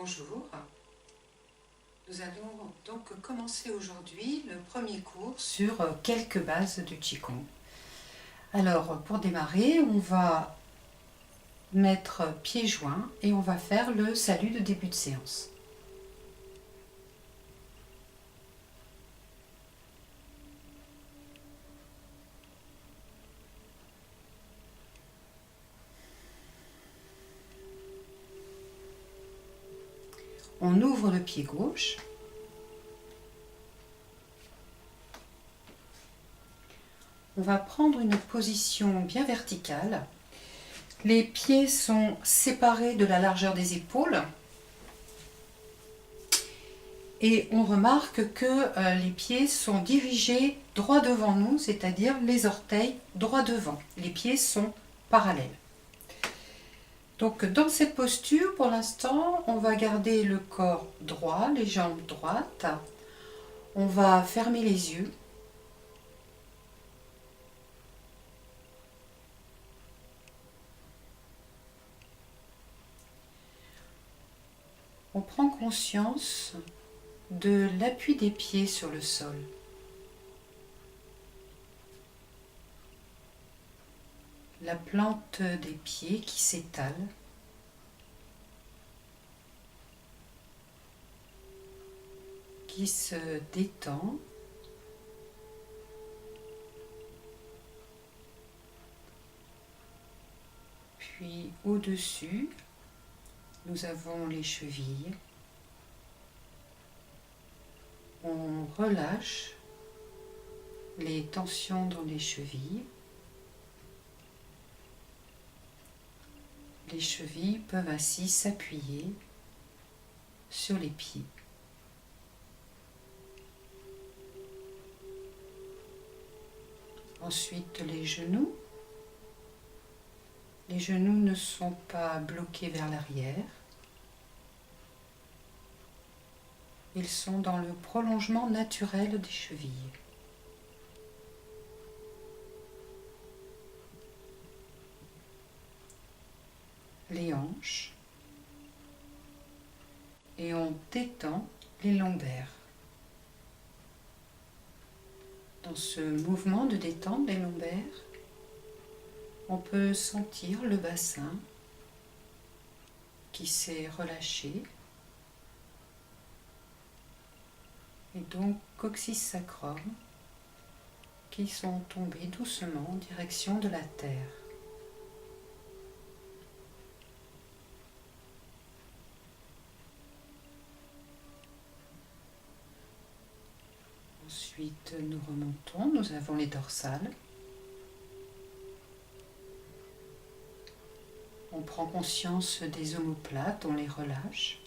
Bonjour, nous allons donc commencer aujourd'hui le premier cours sur quelques bases du Qigong. Alors pour démarrer, on va mettre pieds joints et on va faire le salut de début de séance. On ouvre le pied gauche. On va prendre une position bien verticale. Les pieds sont séparés de la largeur des épaules. Et on remarque que les pieds sont dirigés droit devant nous, c'est-à-dire les orteils droit devant. Les pieds sont parallèles. Donc dans cette posture, pour l'instant, on va garder le corps droit, les jambes droites. On va fermer les yeux. On prend conscience de l'appui des pieds sur le sol. La plante des pieds qui s'étale. Qui se détend. Puis au-dessus, nous avons les chevilles. On relâche les tensions dans les chevilles. Les chevilles peuvent ainsi s'appuyer sur les pieds. Ensuite, les genoux. Les genoux ne sont pas bloqués vers l'arrière. Ils sont dans le prolongement naturel des chevilles. Les hanches. Et on détend les lombaires. Dans ce mouvement de détente des lombaires, on peut sentir le bassin qui s'est relâché et donc coccyx sacrum qui sont tombés doucement en direction de la terre. Ensuite, nous remontons, nous avons les dorsales. On prend conscience des omoplates, on les relâche.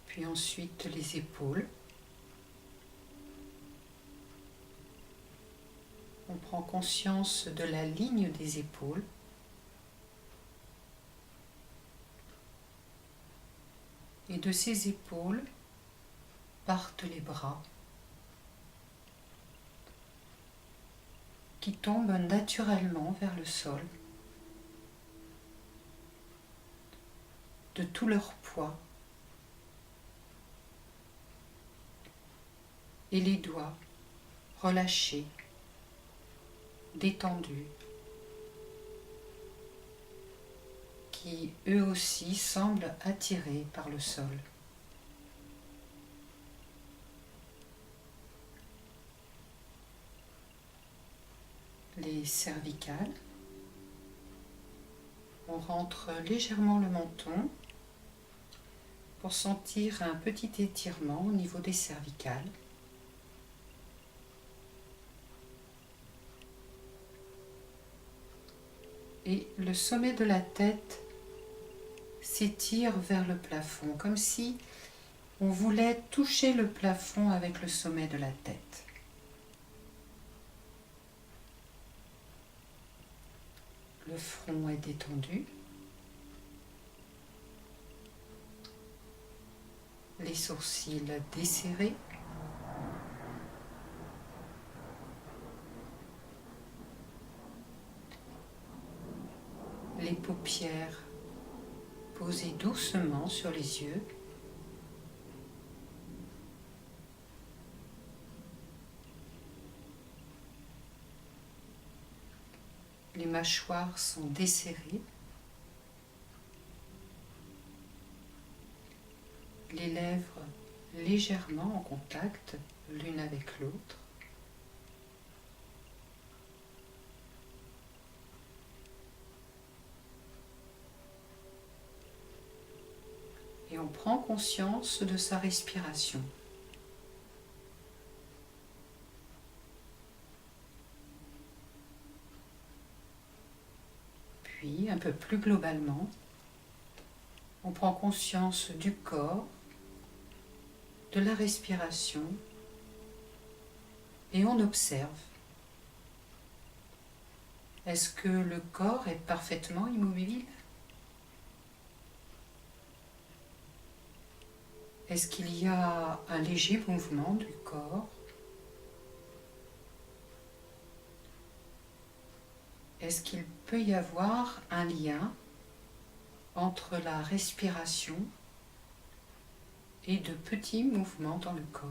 Puis ensuite les épaules. On prend conscience de la ligne des épaules. Et de ces épaules partent les bras qui tombent naturellement vers le sol de tout leur poids. Et les doigts relâchés, détendus, qui eux aussi semblent attirés par le sol. Les cervicales. On rentre légèrement le menton pour sentir un petit étirement au niveau des cervicales. Et le sommet de la tête s'étire vers le plafond, comme si on voulait toucher le plafond avec le sommet de la tête. Le front est détendu. Les sourcils desserrés. les les paupières posées doucement sur les yeux. Les mâchoires sont desserrées. Les lèvres légèrement en contact l'une avec l'autre. Et on prend conscience de sa respiration. Puis, un peu plus globalement, on prend conscience du corps, de la respiration, et on observe. Est-ce que le corps est parfaitement immobile? Est-ce qu'il y a un léger mouvement du corps? Est-ce qu'il peut y avoir un lien entre la respiration et de petits mouvements dans le corps?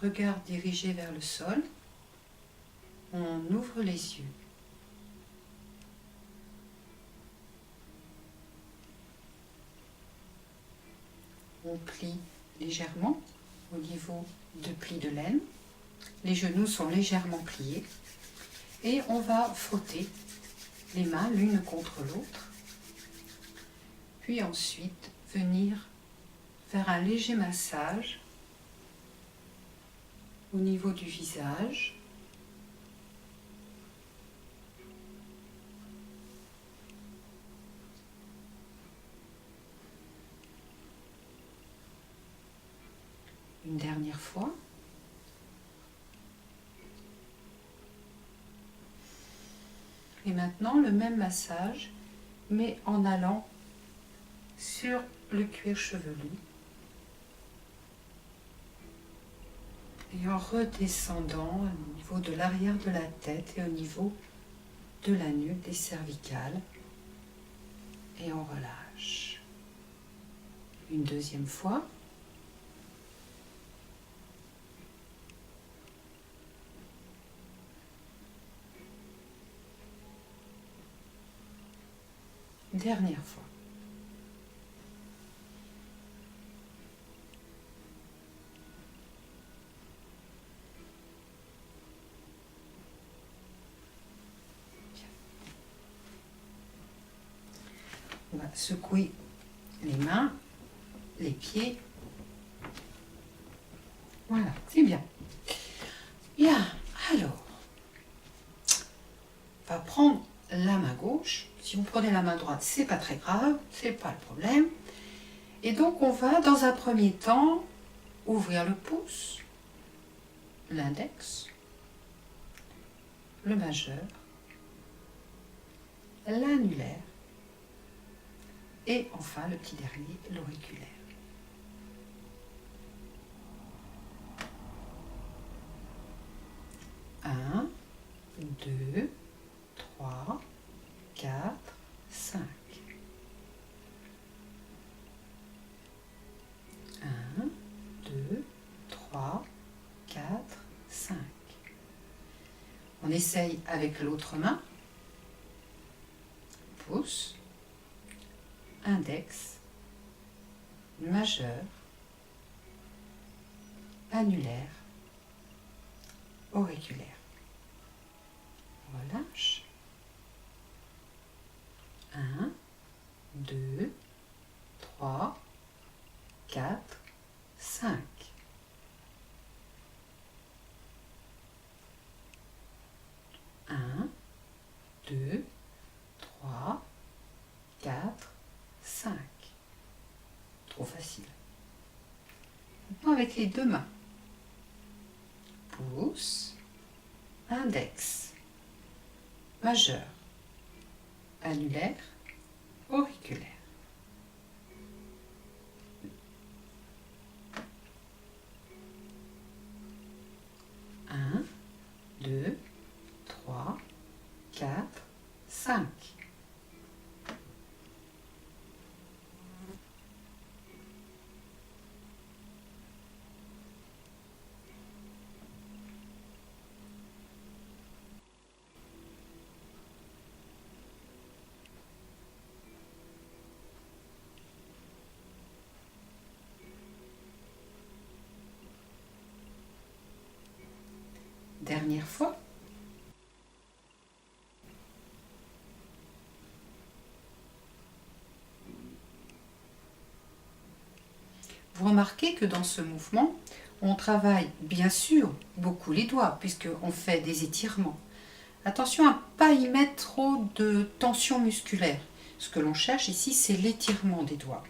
Regard dirigé vers le sol, on ouvre les yeux. On plie légèrement au niveau de plis de laine. Les genoux sont légèrement pliés. Et on va frotter les mains l'une contre l'autre. Puis ensuite, venir faire un léger massage au niveau du visage. Une dernière fois. Et maintenant, le même massage, mais en allant sur le cuir chevelu. Et en redescendant au niveau de l'arrière de la tête et au niveau de la nuque, des cervicales. Et on relâche. Une deuxième fois. Dernière fois. On va secouer les mains, les pieds. Voilà, c'est bien. Bien, alors, on va prendre la main gauche. Si vous prenez la main droite, c'est pas très grave, c'est pas le problème. Et donc, on va, dans un premier temps, ouvrir le pouce, l'index, le majeur, l'annulaire, et enfin, le petit dernier, l'auriculaire. Un, 2, 3, 4, 5. 1, 2, 3, 4, 5. On essaye avec l'autre main. Pouce, index, majeur, annulaire, auriculaire. On relâche. 1, 2, 3, 4, 5. 1, 2, 3, 4, 5. Trop facile. Maintenant avec les deux mains. Pouce, index, majeur, annulaire, auriculaire. 1, 2, 3, 4, 5. Dernière fois. Vous remarquez que dans ce mouvement, on travaille bien sûr beaucoup les doigts puisqu'on fait des étirements. Attention à ne pas y mettre trop de tension musculaire. Ce que l'on cherche ici, c'est l'étirement des doigts.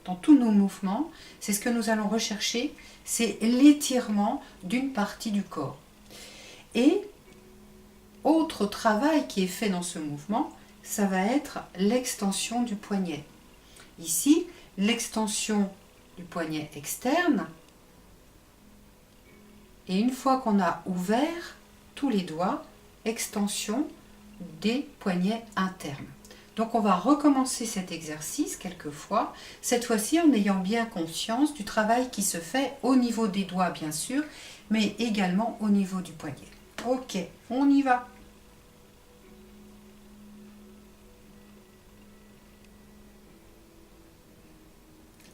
Dans tous nos mouvements, c'est ce que nous allons rechercher, c'est l'étirement d'une partie du corps. Et autre travail qui est fait dans ce mouvement, ça va être l'extension du poignet. Ici, l'extension du poignet externe. Et une fois qu'on a ouvert tous les doigts, extension des poignets internes. Donc on va recommencer cet exercice quelques fois, cette fois-ci en ayant bien conscience du travail qui se fait au niveau des doigts bien sûr, mais également au niveau du poignet. Ok, on y va.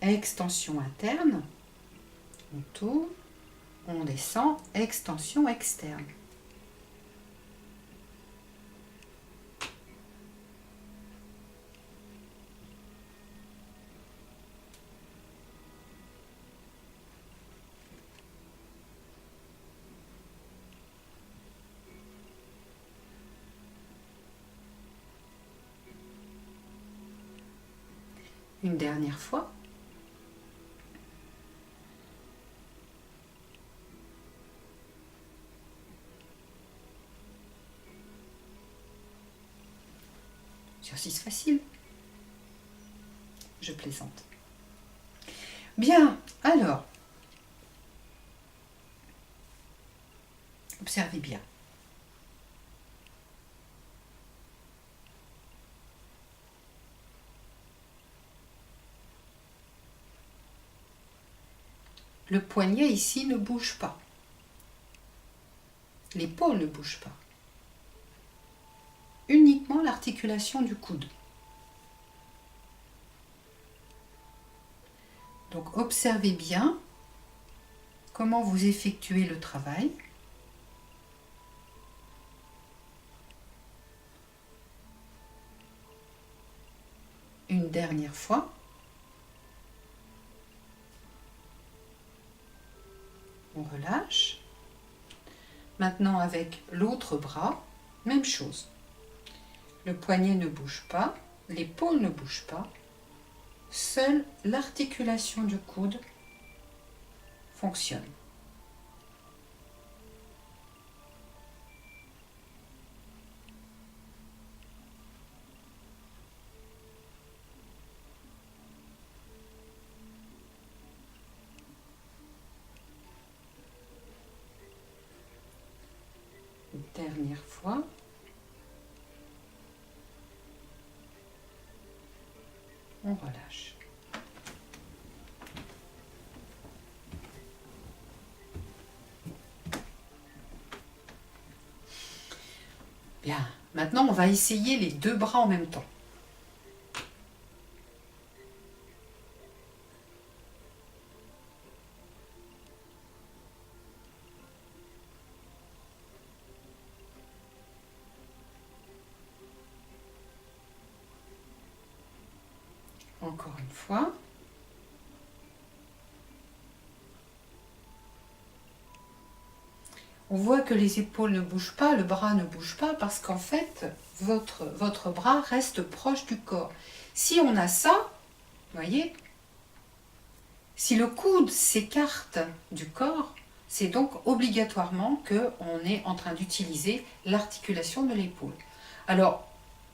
Extension interne, on tourne, on descend, extension externe. Une dernière fois. Exercice facile. Je plaisante. Bien, alors, observez bien. Le poignet ici ne bouge pas. L'épaule ne bouge pas. Uniquement l'articulation du coude. Donc observez bien comment vous effectuez le travail. Une dernière fois. On relâche. Maintenant avec l'autre bras, même chose. Le poignet ne bouge pas, l'épaule ne bouge pas. Seule l'articulation du coude fonctionne. Une dernière fois. On relâche. Bien, maintenant on va essayer les deux bras en même temps. Encore une fois. On voit que les épaules ne bougent pas, le bras ne bouge pas parce qu'en fait, votre bras reste proche du corps. Si on a ça, vous voyez, si le coude s'écarte du corps, c'est donc obligatoirement qu'on est en train d'utiliser l'articulation de l'épaule. Alors,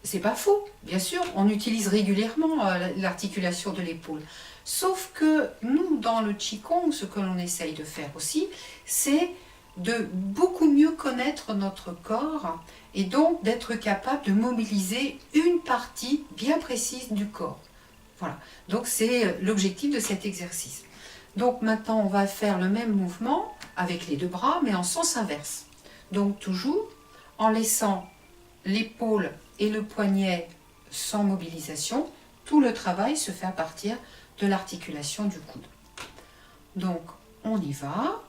c'est pas faux, bien sûr, on utilise régulièrement l'articulation de l'épaule. Sauf que nous, dans le Qigong, ce que l'on essaye de faire aussi, c'est de beaucoup mieux connaître notre corps et donc d'être capable de mobiliser une partie bien précise du corps. Voilà, donc c'est l'objectif de cet exercice. Donc maintenant, on va faire le même mouvement avec les deux bras, mais en sens inverse. Donc toujours en laissant l'épaule et le poignet sans mobilisation, tout le travail se fait à partir de l'articulation du coude. Donc, on y va.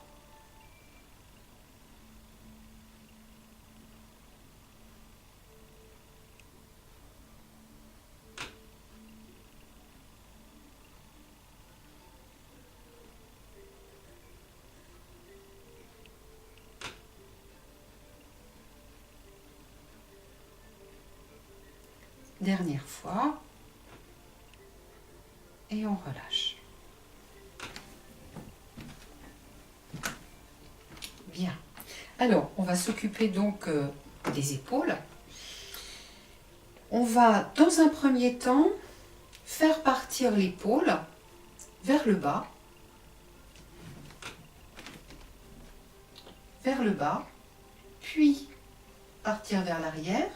Dernière fois. Et on relâche. Bien. Alors, on va s'occuper donc des épaules. On va, dans un premier temps, faire partir l'épaule vers le bas. Vers le bas. Puis, partir vers l'arrière.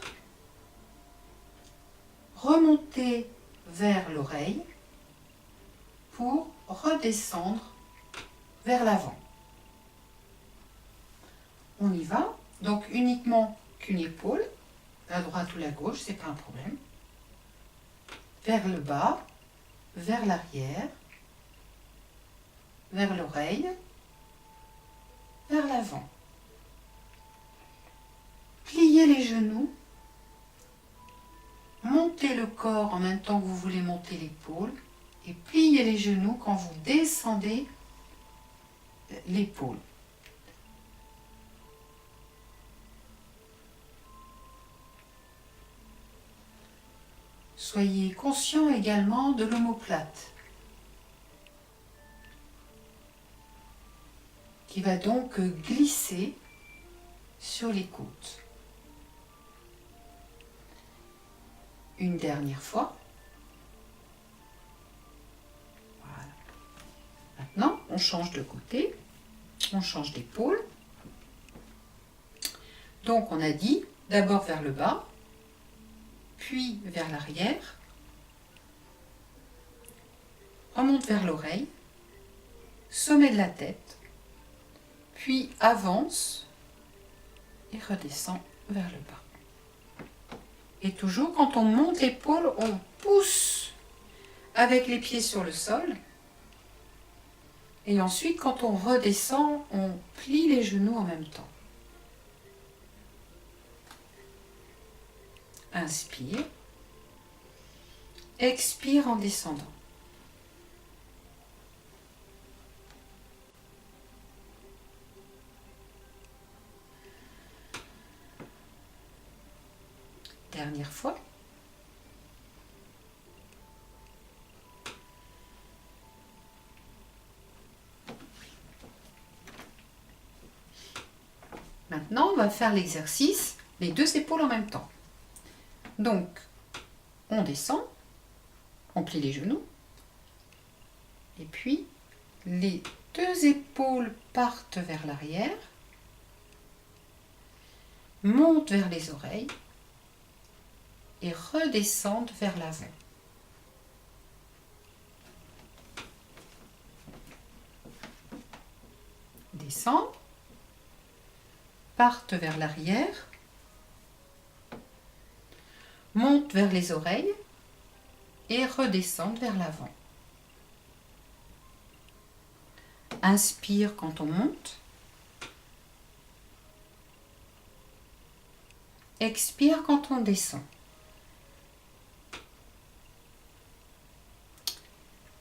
Remonter vers l'oreille pour redescendre vers l'avant. On y va, donc uniquement qu'une épaule, la droite ou la gauche, c'est pas un problème. Vers le bas, vers l'arrière, vers l'oreille, vers l'avant. Pliez les genoux, montez le corps en même temps que vous voulez monter l'épaule et pliez les genoux quand vous descendez l'épaule. Soyez conscient également de l'omoplate, qui va donc glisser sur les côtes. Une dernière fois. Voilà. Maintenant, on change de côté, on change d'épaule. Donc, on a dit d'abord vers le bas, puis vers l'arrière, remonte vers l'oreille, sommet de la tête, puis avance et redescend vers le bas. Et toujours, quand on monte l'épaule, on pousse avec les pieds sur le sol. Et ensuite, quand on redescend, on plie les genoux en même temps. Inspire. Expire en descendant. Dernière fois. Maintenant, on va faire l'exercice, les deux épaules en même temps. Donc, on descend, on plie les genoux, et puis les deux épaules partent vers l'arrière, montent vers les oreilles et redescendent vers l'avant. Descendent, partent vers l'arrière, montent vers les oreilles et redescendent vers l'avant. Inspire quand on monte. Expire quand on descend.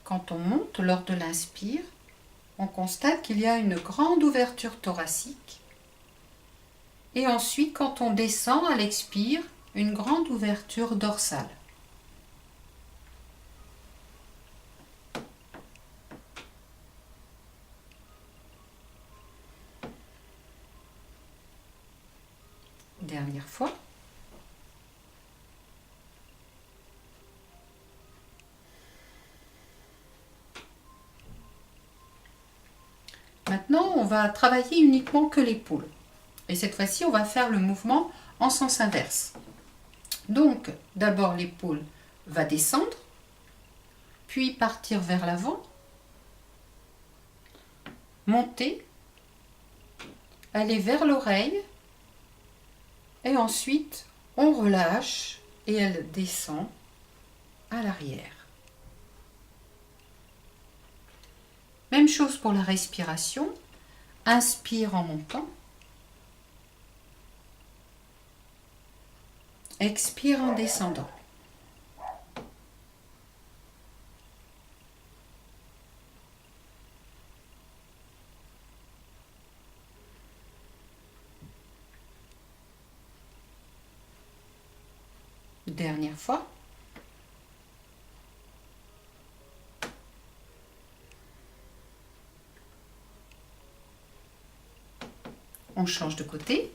Quand on monte, lors de l'inspire, on constate qu'il y a une grande ouverture thoracique. Et ensuite, quand on descend à l'expire, une grande ouverture dorsale. Dernière fois. Maintenant, on va travailler uniquement que l'épaule. Et cette fois-ci, on va faire le mouvement en sens inverse. Donc, d'abord l'épaule va descendre, puis partir vers l'avant, monter, aller vers l'oreille, et ensuite on relâche et elle descend à l'arrière. Même chose pour la respiration. Inspire en montant. Expire en descendant. Dernière fois. On change de côté.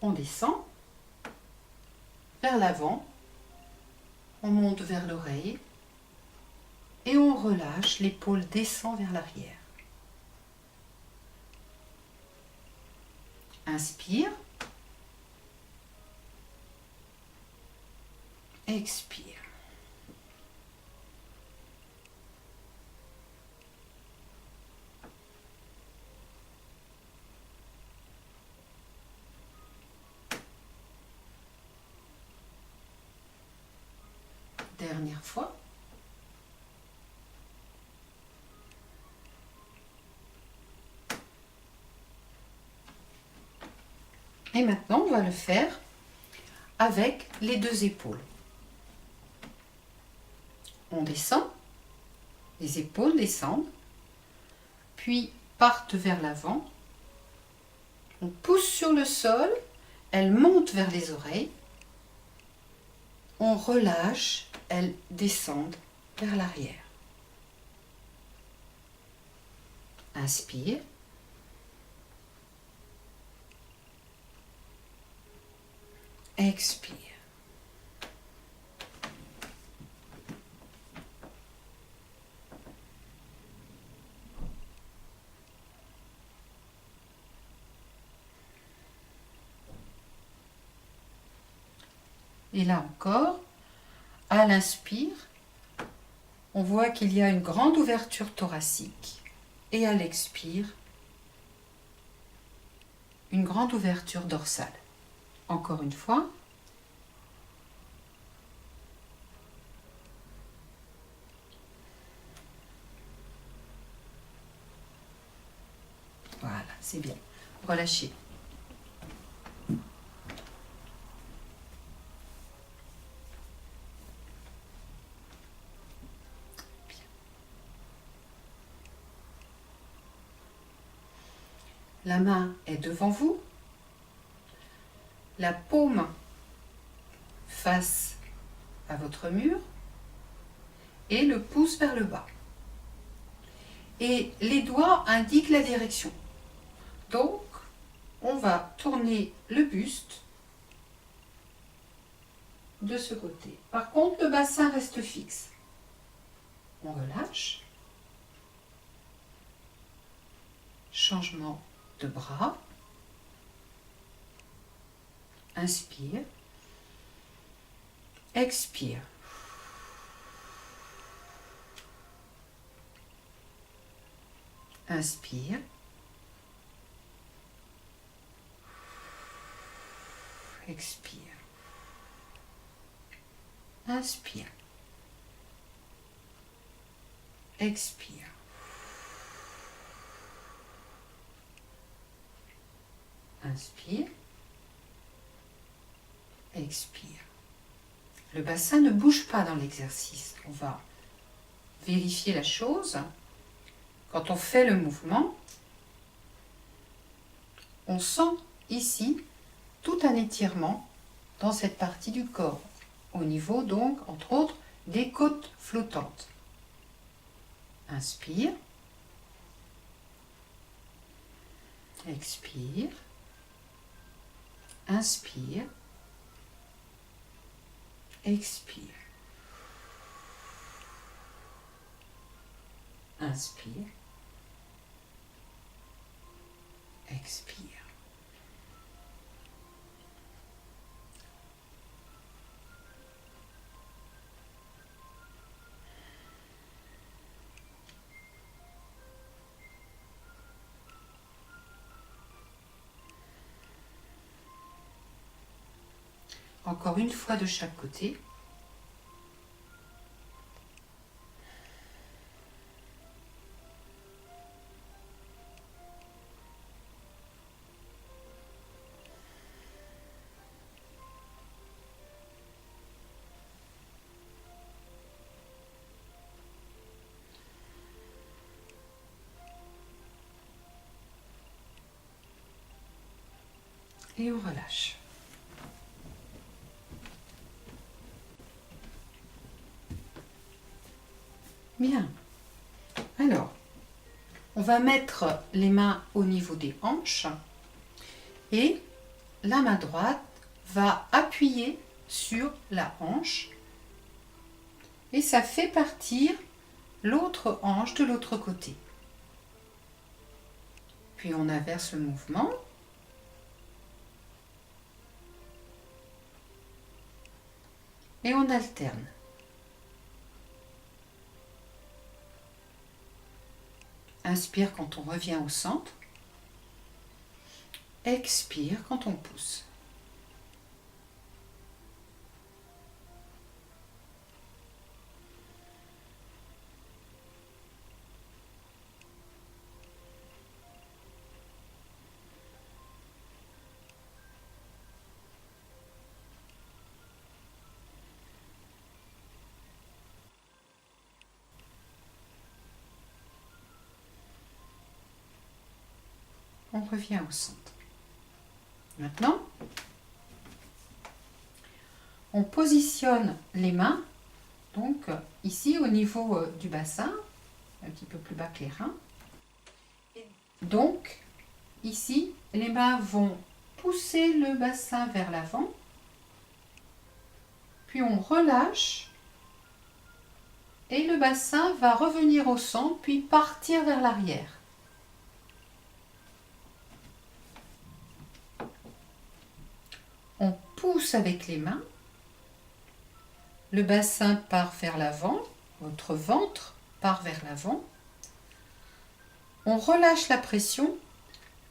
On descend vers l'avant. On monte vers l'oreille. Et on relâche, l'épaule descend vers l'arrière. Inspire. Expire. Dernière fois. Et maintenant, on va le faire avec les deux épaules. On descend, les épaules descendent, puis partent vers l'avant. On pousse sur le sol, elles montent vers les oreilles. On relâche, elles descendent vers l'arrière. Inspire. Expire. Et là encore, à l'inspire, on voit qu'il y a une grande ouverture thoracique. Et à l'expire, une grande ouverture dorsale. Encore une fois. Voilà, c'est bien. Relâchez. La main est devant vous. La paume face à votre mur et le pouce vers le bas. Et les doigts indiquent la direction. Donc, on va tourner le buste de ce côté. Par contre, le bassin reste fixe. On relâche. Changement de bras. Inspire. Expire. Inspire. Expire. Inspire. Expire. Inspire. Expire. Le bassin ne bouge pas dans l'exercice. On va vérifier la chose. Quand on fait le mouvement, on sent ici tout un étirement dans cette partie du corps, au niveau donc, entre autres, des côtes flottantes. Inspire. Expire. Inspire. Expire. Inspire. Expire. Encore une fois de chaque côté. Et on relâche. Bien. Alors, on va mettre les mains au niveau des hanches et la main droite va appuyer sur la hanche et ça fait partir l'autre hanche de l'autre côté. Puis on inverse le mouvement. Et on alterne. Inspire quand on revient au centre. Expire quand on pousse. On revient au centre. Maintenant, on positionne les mains, donc ici au niveau du bassin, un petit peu plus bas que les reins. Donc, ici, les mains vont pousser le bassin vers l'avant, puis on relâche et le bassin va revenir au centre, puis partir vers l'arrière. On pousse avec les mains, le bassin part vers l'avant, votre ventre part vers l'avant. On relâche la pression,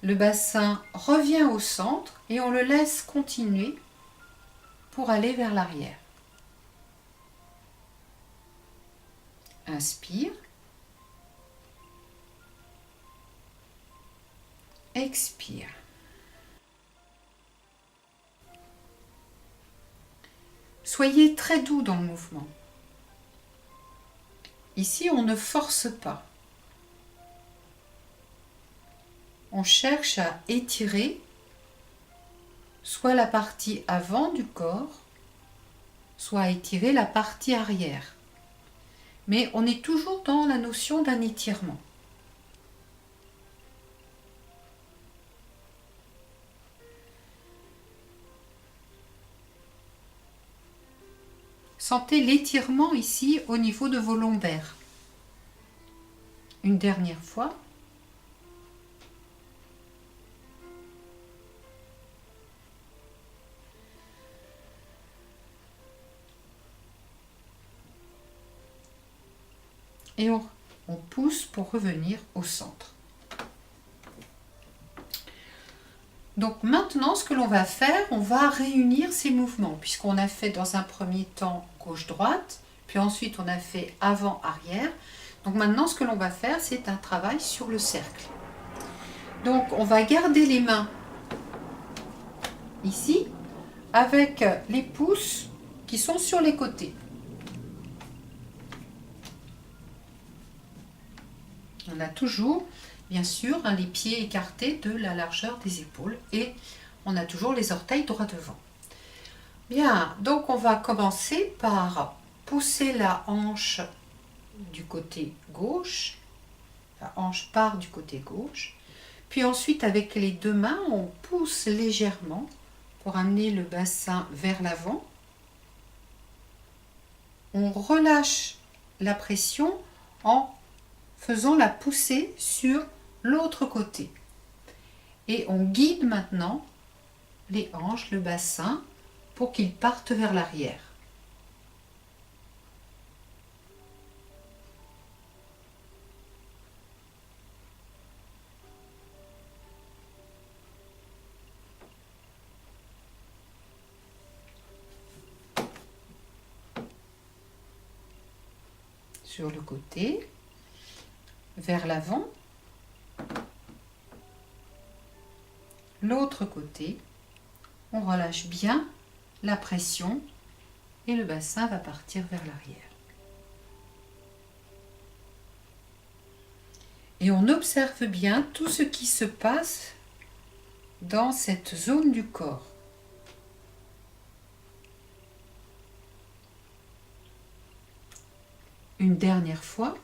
le bassin revient au centre et on le laisse continuer pour aller vers l'arrière. Inspire. Expire. Soyez très doux dans le mouvement. Ici, on ne force pas. On cherche à étirer soit la partie avant du corps, soit à étirer la partie arrière. Mais on est toujours dans la notion d'un étirement. Sentez l'étirement ici au niveau de vos lombaires. Une dernière fois. Et on pousse pour revenir au centre. Donc maintenant, ce que l'on va faire, on va réunir ces mouvements, puisqu'on a fait dans un premier temps gauche-droite, puis ensuite on a fait avant-arrière. Donc maintenant, ce que l'on va faire, c'est un travail sur le cercle. Donc on va garder les mains ici, avec les pouces qui sont sur les côtés. On a toujours, bien sûr, les pieds écartés de la largeur des épaules et on a toujours les orteils droits devant. Bien, donc on va commencer par pousser la hanche du côté gauche. La hanche part du côté gauche. Puis ensuite, avec les deux mains, on pousse légèrement pour amener le bassin vers l'avant. On relâche la pression en faisant la poussée sur l'autre côté. Et on guide maintenant les hanches, le bassin, pour qu'ils partent vers l'arrière. Sur le côté, vers l'avant, l'autre côté, on relâche bien la pression et le bassin va partir vers l'arrière. Et on observe bien tout ce qui se passe dans cette zone du corps. Une dernière fois.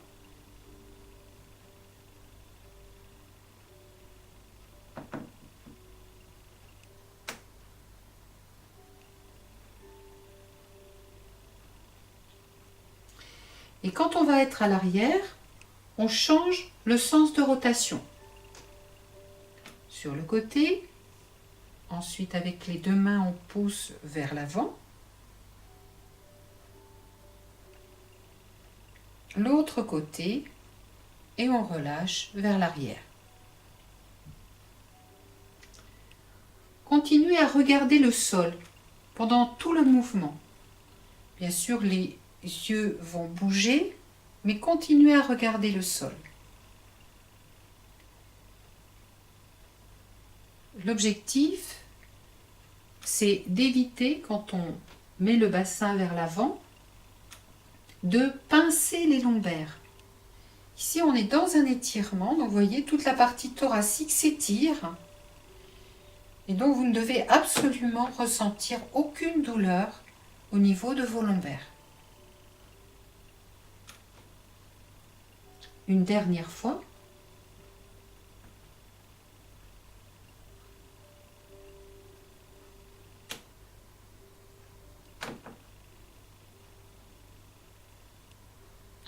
Et quand on va être à l'arrière, on change le sens de rotation. Sur le côté, ensuite avec les deux mains, on pousse vers l'avant. L'autre côté et on relâche vers l'arrière. Continuez à regarder le sol pendant tout le mouvement. Bien sûr, les yeux vont bouger, mais continuez à regarder le sol. L'objectif, c'est d'éviter, quand on met le bassin vers l'avant, de pincer les lombaires. Ici, on est dans un étirement, donc vous voyez, toute la partie thoracique s'étire. Et donc, vous ne devez absolument ressentir aucune douleur au niveau de vos lombaires. Une dernière fois.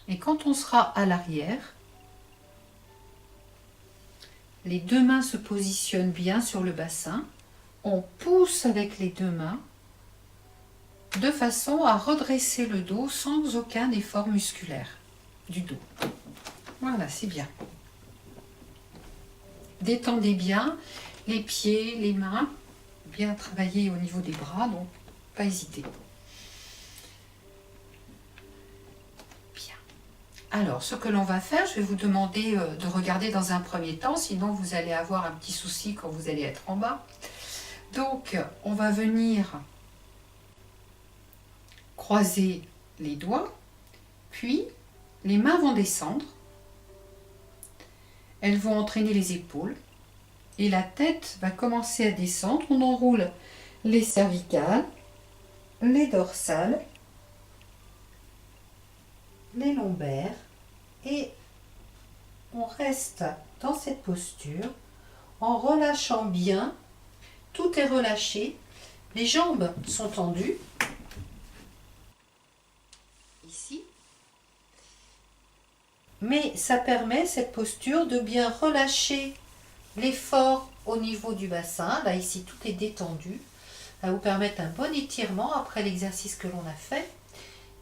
Et quand on sera à l'arrière, les deux mains se positionnent bien sur le bassin. On pousse avec les deux mains de façon à redresser le dos sans aucun effort musculaire du dos. Voilà, c'est bien. Détendez bien les pieds, les mains, bien travailler au niveau des bras, donc pas hésiter. Alors, ce que l'on va faire, je vais vous demander de regarder dans un premier temps, sinon vous allez avoir un petit souci quand vous allez être en bas. Donc, on va venir croiser les doigts, puis les mains vont descendre, elles vont entraîner les épaules, et la tête va commencer à descendre. On enroule les cervicales, les dorsales, les lombaires et on reste dans cette posture en relâchant bien. Tout est relâché, les jambes sont tendues ici, mais ça permet, cette posture, de bien relâcher l'effort au niveau du bassin. Là ici tout est détendu, ça va vous permettre un bon étirement après l'exercice que l'on a fait,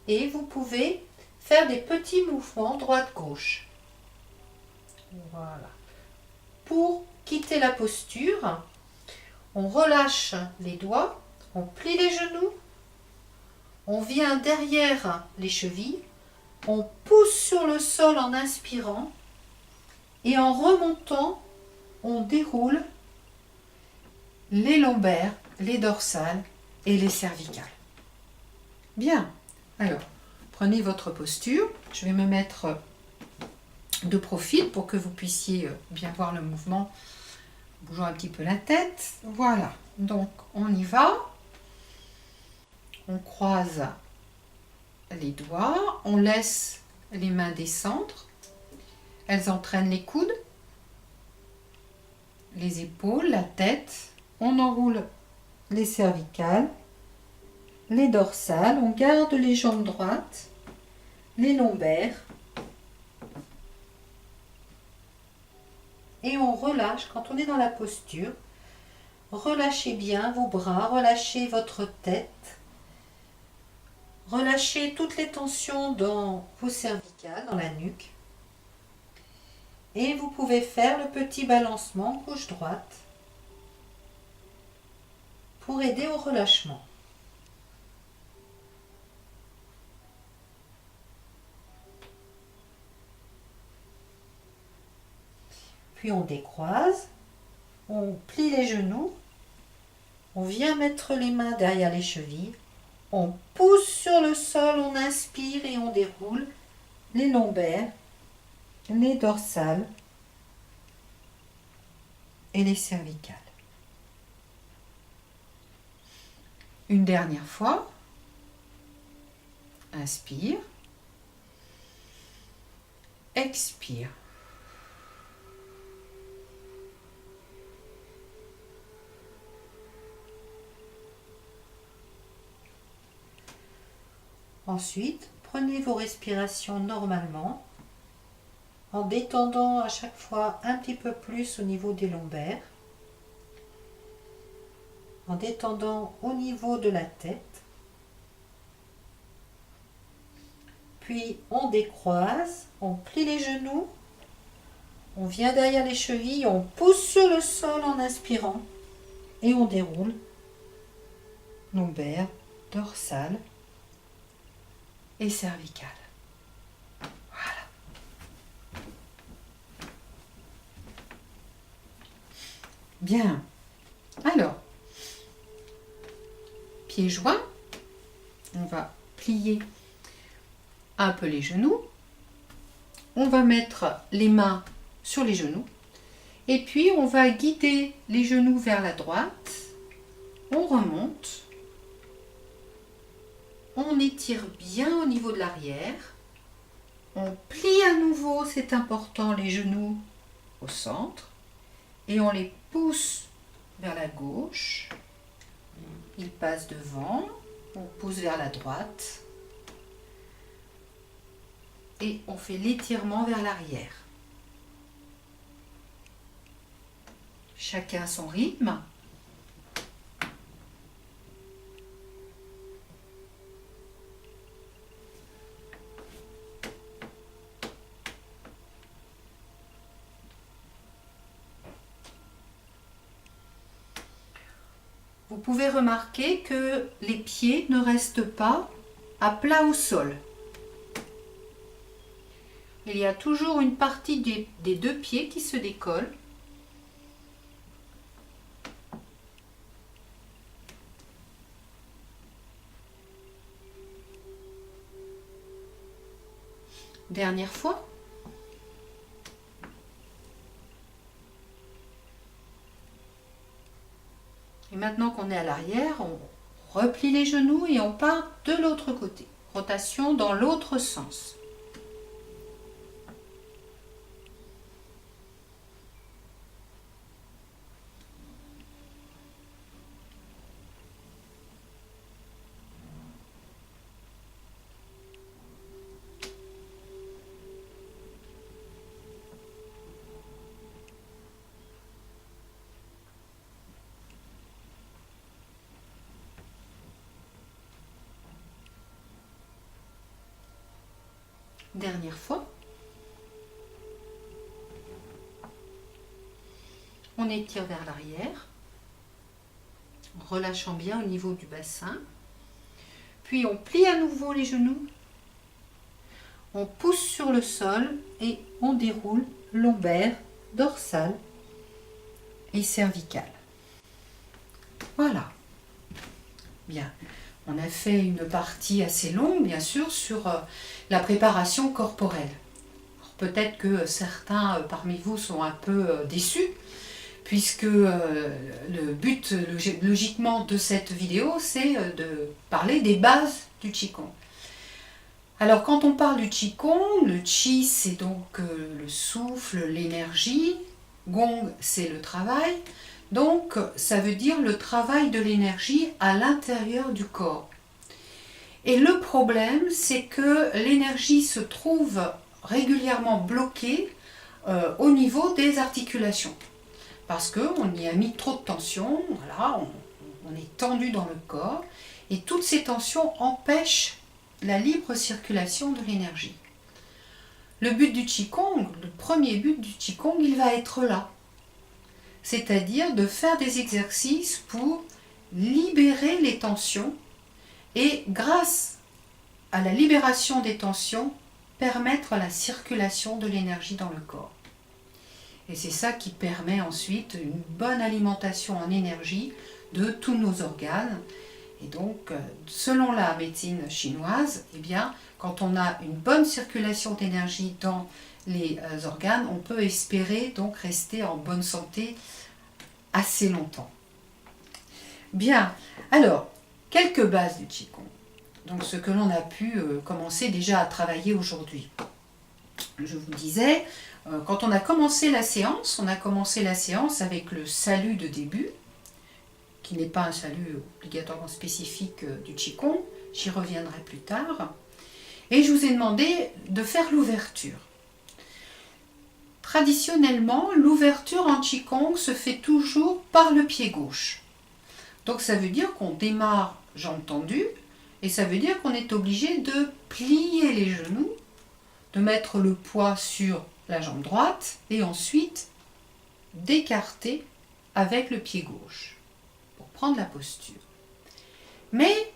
et vous pouvez faire des petits mouvements droite-gauche. Voilà. Pour quitter la posture, on relâche les doigts, on plie les genoux, on vient derrière les chevilles, on pousse sur le sol en inspirant et en remontant, on déroule les lombaires, les dorsales et les cervicales. Bien, alors prenez votre posture, je vais me mettre de profil pour que vous puissiez bien voir le mouvement, bougeons un petit peu la tête. Voilà, donc on y va, on croise les doigts, on laisse les mains descendre, elles entraînent les coudes, les épaules, la tête, on enroule les cervicales, les dorsales, on garde les jambes droites, les lombaires et on relâche quand on est dans la posture. Relâchez bien vos bras, relâchez votre tête, relâchez toutes les tensions dans vos cervicales, dans la nuque. Et vous pouvez faire le petit balancement gauche-droite pour aider au relâchement. Puis on décroise, on plie les genoux, on vient mettre les mains derrière les chevilles, on pousse sur le sol, on inspire et on déroule les lombaires, les dorsales et les cervicales. Une dernière fois, inspire, expire. Ensuite, prenez vos respirations normalement, en détendant à chaque fois un petit peu plus au niveau des lombaires, en détendant au niveau de la tête. Puis on décroise, on plie les genoux, on vient derrière les chevilles, on pousse sur le sol en inspirant et on déroule lombaires, dorsales et cervicales. Voilà. Bien. Alors, pieds joints, on va plier un peu les genoux. On va mettre les mains sur les genoux. Et puis, on va guider les genoux vers la droite. On remonte. On étire bien au niveau de l'arrière. On plie à nouveau, c'est important, les genoux au centre. Et on les pousse vers la gauche. Ils passent devant. On pousse vers la droite. Et on fait l'étirement vers l'arrière. Chacun son rythme. Vous pouvez remarquer que les pieds ne restent pas à plat au sol. Il y a toujours une partie des deux pieds qui se décolle. Dernière fois. Et maintenant qu'on est à l'arrière, on replie les genoux et on part de l'autre côté. Rotation dans l'autre sens. Dernière fois. On étire vers l'arrière, en relâchant bien au niveau du bassin. Puis on plie à nouveau les genoux. On pousse sur le sol et on déroule lombaire, dorsale et cervicale. Voilà. Bien. On a fait une partie assez longue, bien sûr, sur la préparation corporelle. Peut-être que certains parmi vous sont un peu déçus, puisque le but, logiquement, de cette vidéo, c'est de parler des bases du Qigong. Alors, quand on parle du Qigong, le Qi, c'est donc le souffle, l'énergie. Gong, c'est le travail. Donc, ça veut dire le travail de l'énergie à l'intérieur du corps. Et le problème, c'est que l'énergie se trouve régulièrement bloquée au niveau des articulations. Parce qu'on y a mis trop de tension, voilà, on est tendu dans le corps, et toutes ces tensions empêchent la libre circulation de l'énergie. Le but du Qigong, le premier but du Qigong, il va être là. C'est-à-dire de faire des exercices pour libérer les tensions et grâce à la libération des tensions, permettre la circulation de l'énergie dans le corps. Et c'est ça qui permet ensuite une bonne alimentation en énergie de tous nos organes. Et donc, selon la médecine chinoise, eh bien, quand on a une bonne circulation d'énergie dans les organes, on peut espérer donc rester en bonne santé assez longtemps. Bien, alors, quelques bases du Qigong. Donc, ce que l'on a pu commencer déjà à travailler aujourd'hui. Je vous disais, quand on a commencé la séance, avec le salut de début, qui n'est pas un salut obligatoirement spécifique du Qigong, j'y reviendrai plus tard. Et je vous ai demandé de faire l'ouverture. Traditionnellement, l'ouverture en Qigong se fait toujours par le pied gauche. Donc ça veut dire qu'on démarre jambes tendues, et ça veut dire qu'on est obligé de plier les genoux, de mettre le poids sur la jambe droite, et ensuite d'écarter avec le pied gauche, pour prendre la posture. Mais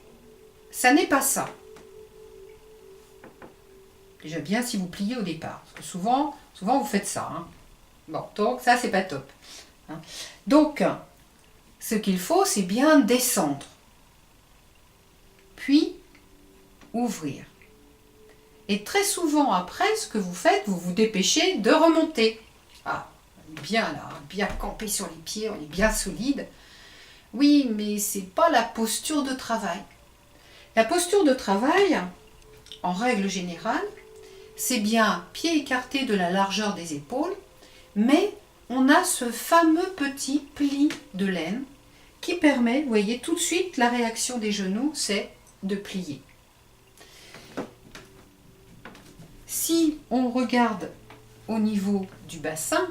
ça n'est pas ça. Déjà bien si vous pliez au départ, parce que souvent vous faites ça. Hein. Bon, donc ça c'est pas top. Hein. Donc, ce qu'il faut, c'est bien descendre, puis ouvrir. Et très souvent après, ce que vous faites, vous vous dépêchez de remonter. Ah, on est bien là, bien campé sur les pieds, on est bien solide. Oui, mais c'est pas la posture de travail. La posture de travail, en règle générale, c'est bien pied écarté de la largeur des épaules, mais on a ce fameux petit pli de laine qui permet, vous voyez, tout de suite, la réaction des genoux, c'est de plier. Si on regarde au niveau du bassin,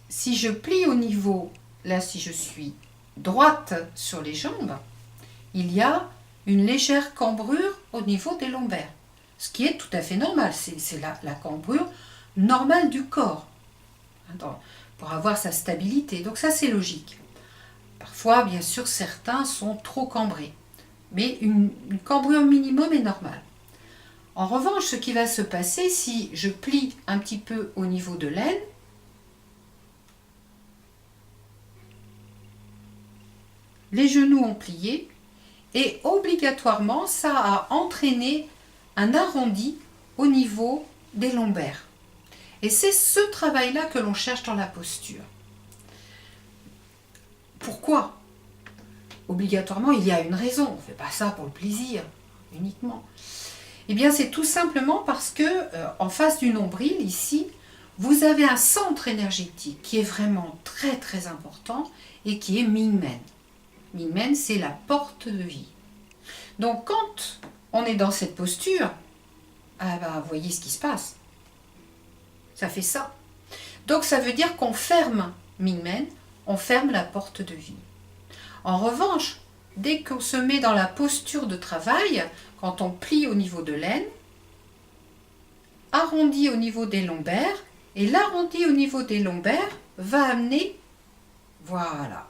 si je plie au niveau, là si je suis droite sur les jambes, il y a une légère cambrure au niveau des lombaires. Ce qui est tout à fait normal, c'est la cambrure normale du corps, pour avoir sa stabilité. Donc ça c'est logique. Parfois, bien sûr, certains sont trop cambrés, mais une cambrure minimum est normale. En revanche, ce qui va se passer si je plie un petit peu au niveau de l'aine, les genoux ont plié et obligatoirement ça a entraîné un arrondi au niveau des lombaires. Et c'est ce travail-là que l'on cherche dans la posture. Pourquoi ? Obligatoirement, il y a une raison. On ne fait pas ça pour le plaisir, uniquement. Eh bien, c'est tout simplement parce que, en face du nombril, ici, vous avez un centre énergétique qui est vraiment très très important et qui est Mingmen. Mingmen, c'est la porte de vie. Donc, quand on est dans cette posture, vous voyez ce qui se passe. Ça fait ça. Donc, ça veut dire qu'on ferme Mingmen, on ferme la porte de vie. En revanche, dès qu'on se met dans la posture de travail, quand on plie au niveau de l'aine, arrondi au niveau des lombaires, et l'arrondi au niveau des lombaires va amener, voilà,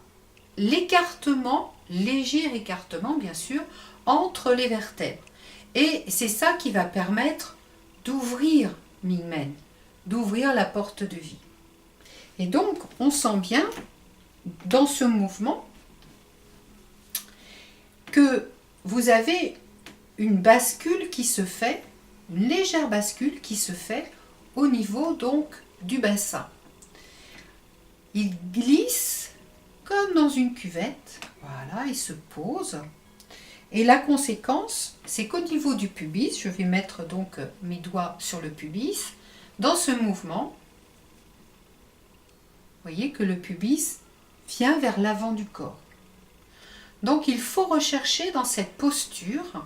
l'écartement, léger écartement bien sûr, entre les vertèbres. Et c'est ça qui va permettre d'ouvrir Mingmen, d'ouvrir la porte de vie. Et donc, on sent bien, dans ce mouvement, que vous avez une bascule qui se fait, une légère bascule qui se fait au niveau donc du bassin. Il glisse comme dans une cuvette, voilà, il se pose. Et la conséquence, c'est qu'au niveau du pubis, je vais mettre donc mes doigts sur le pubis, dans ce mouvement, vous voyez que le pubis vient vers l'avant du corps. Donc il faut rechercher dans cette posture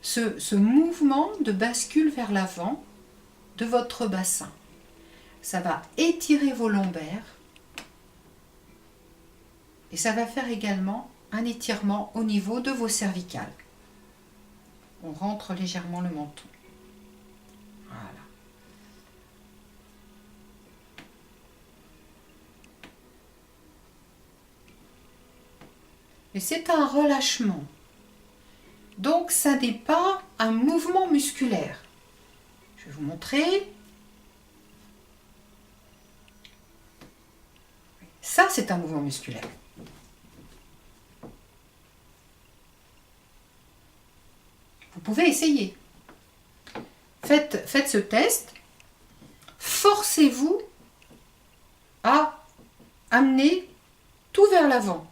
ce mouvement de bascule vers l'avant de votre bassin. Ça va étirer vos lombaires et ça va faire également un étirement au niveau de vos cervicales. On rentre légèrement le menton. Voilà. Et c'est un relâchement. Donc ça n'est pas un mouvement musculaire. Je vais vous montrer. Ça, c'est un mouvement musculaire. Vous pouvez essayer. Faites ce test. Forcez-vous à amener tout vers l'avant.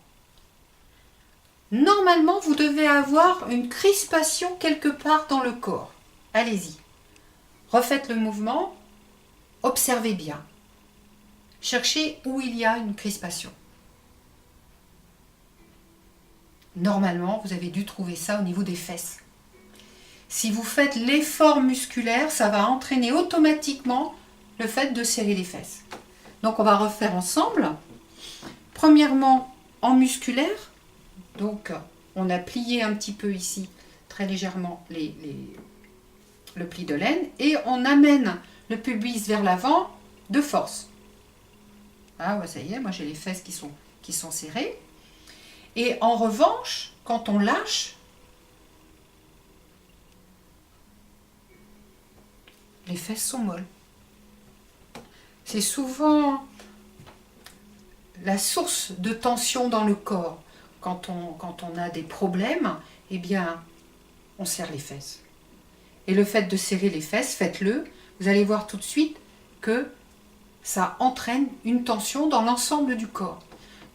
Normalement, vous devez avoir une crispation quelque part dans le corps. Allez-y. Refaites le mouvement. Observez bien. Cherchez où il y a une crispation. Normalement, vous avez dû trouver ça au niveau des fesses. Si vous faites l'effort musculaire, ça va entraîner automatiquement le fait de serrer les fesses. Donc on va refaire ensemble. Premièrement, en musculaire. Donc on a plié un petit peu ici, très légèrement, le pli de laine. Et on amène le pubis vers l'avant de force. Ah ouais, ça y est, moi j'ai les fesses qui sont serrées. Et en revanche, quand on lâche, les fesses sont molles. C'est souvent la source de tension dans le corps. Quand on a des problèmes, eh bien, on serre les fesses. Et le fait de serrer les fesses, faites-le. Vous allez voir tout de suite que ça entraîne une tension dans l'ensemble du corps.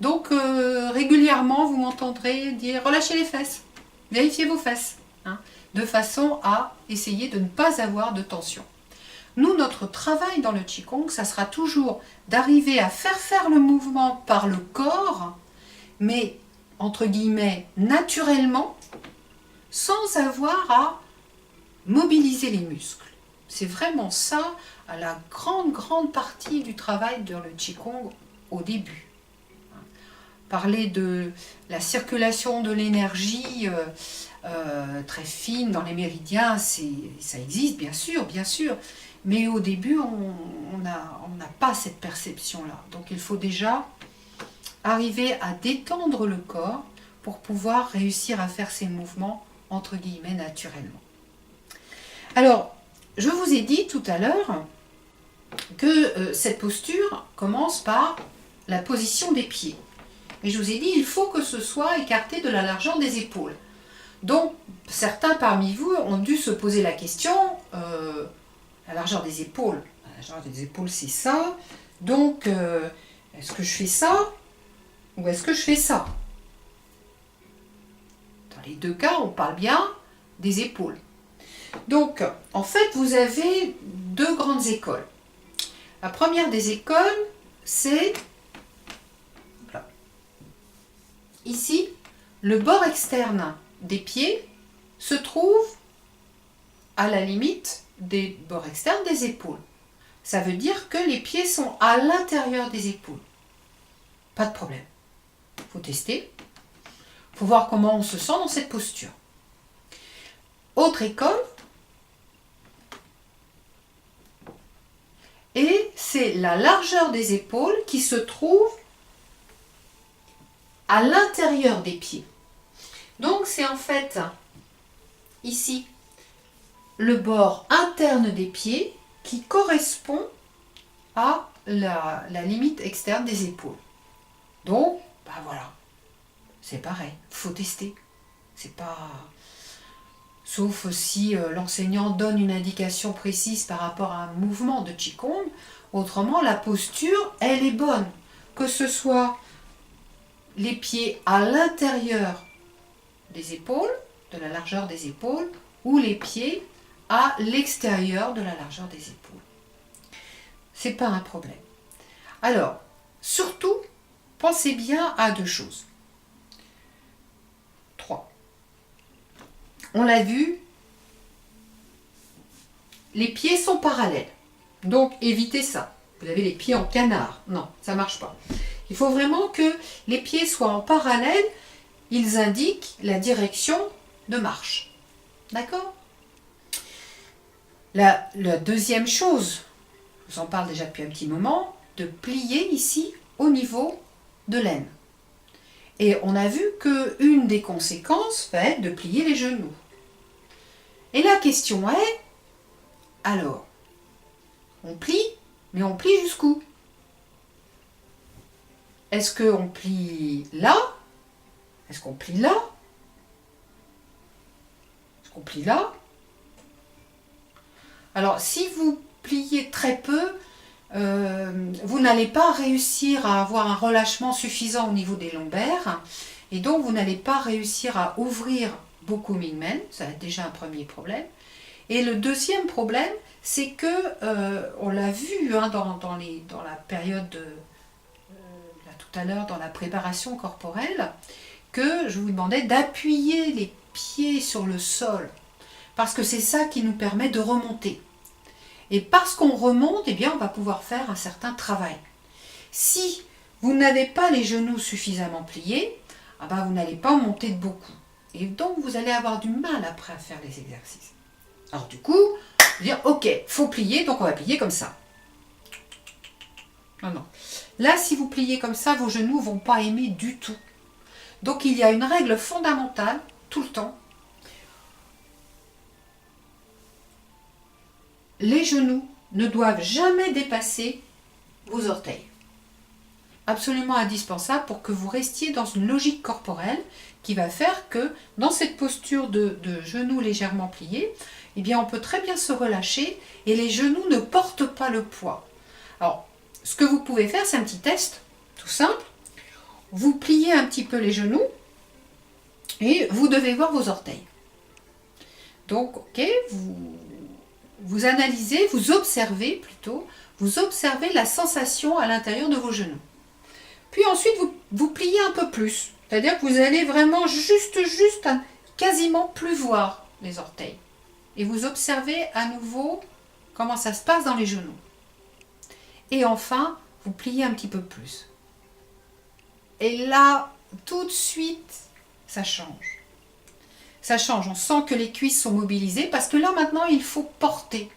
Donc, régulièrement, vous m'entendrez dire « relâchez les fesses, vérifiez vos fesses hein, », de façon à essayer de ne pas avoir de tension. Nous, notre travail dans le Qigong, ça sera toujours d'arriver à faire le mouvement par le corps, mais, entre guillemets, naturellement, sans avoir à mobiliser les muscles. C'est vraiment ça, la grande partie du travail dans le Qigong au début. Parler de la circulation de l'énergie très fine dans les méridiens, ça existe bien sûr, mais au début on n'a pas cette perception-là. Donc il faut déjà arriver à détendre le corps pour pouvoir réussir à faire ces mouvements entre guillemets naturellement. Alors, je vous ai dit tout à l'heure que cette posture commence par la position des pieds. Et je vous ai dit, il faut que ce soit écarté de la largeur des épaules. Donc, certains parmi vous ont dû se poser la question, la largeur des épaules. La largeur des épaules, c'est ça. Donc, est-ce que je fais ça ou est-ce que je fais ça? Dans les deux cas, on parle bien des épaules. Donc, en fait, vous avez deux grandes écoles. La première des écoles, c'est ici, le bord externe des pieds se trouve à la limite des bords externes des épaules. Ça veut dire que les pieds sont à l'intérieur des épaules. Pas de problème. Il faut tester. Il faut voir comment on se sent dans cette posture. Autre école, et c'est la largeur des épaules qui se trouve à l'intérieur des pieds. Donc c'est en fait ici le bord interne des pieds qui correspond à la limite externe des épaules. Donc, ben voilà, c'est pareil, il faut tester. C'est pas... Sauf si l'enseignant donne une indication précise par rapport à un mouvement de Qigong. Autrement, la posture, elle est bonne. Que ce soit les pieds à l'intérieur des épaules, de la largeur des épaules, ou les pieds à l'extérieur de la largeur des épaules. C'est pas un problème. Alors, surtout, pensez bien à deux choses. 3. On l'a vu, les pieds sont parallèles. Donc évitez ça. Vous avez les pieds en canard. Non, ça ne marche pas. Il faut vraiment que les pieds soient en parallèle. Ils indiquent la direction de marche. D'accord? La deuxième chose, je vous en parle déjà depuis un petit moment, de plier ici au niveau de l'aine. Et on a vu qu'une des conséquences va être de plier les genoux. Et la question est, alors, on plie, mais on plie jusqu'où? Est-ce qu'on plie là? Est-ce qu'on plie là? Est-ce qu'on plie là? Alors, si vous pliez très peu, vous n'allez pas réussir à avoir un relâchement suffisant au niveau des lombaires et donc vous n'allez pas réussir à ouvrir beaucoup Mingmen, ça va être déjà un premier problème. Et le deuxième problème, c'est que, on l'a vu hein, dans la période, là, tout à l'heure, dans la préparation corporelle, que je vous demandais d'appuyer les pieds sur le sol, parce que c'est ça qui nous permet de remonter. Et parce qu'on remonte, eh bien, on va pouvoir faire un certain travail. Si vous n'avez pas les genoux suffisamment pliés, ah ben, vous n'allez pas monter de beaucoup. Et donc, vous allez avoir du mal après à faire les exercices. Alors du coup, dire, ok, faut plier, donc on va plier comme ça. Non, non. Là, si vous pliez comme ça, vos genoux ne vont pas aimer du tout. Donc, il y a une règle fondamentale, tout le temps. Les genoux ne doivent jamais dépasser vos orteils. Absolument indispensable pour que vous restiez dans une logique corporelle qui va faire que dans cette posture de genoux légèrement pliés, eh bien on peut très bien se relâcher et les genoux ne portent pas le poids. Alors, ce que vous pouvez faire, c'est un petit test, tout simple. Vous pliez un petit peu les genoux et vous devez voir vos orteils. Donc, ok, vous analysez, vous observez plutôt, vous observez la sensation à l'intérieur de vos genoux. Puis ensuite, vous pliez un peu plus. C'est-à-dire que vous allez vraiment juste, quasiment plus voir les orteils. Et vous observez à nouveau comment ça se passe dans les genoux. Et enfin, vous pliez un petit peu plus. Et là, tout de suite, ça change. Ça change, on sent que les cuisses sont mobilisées parce que là maintenant il faut porter.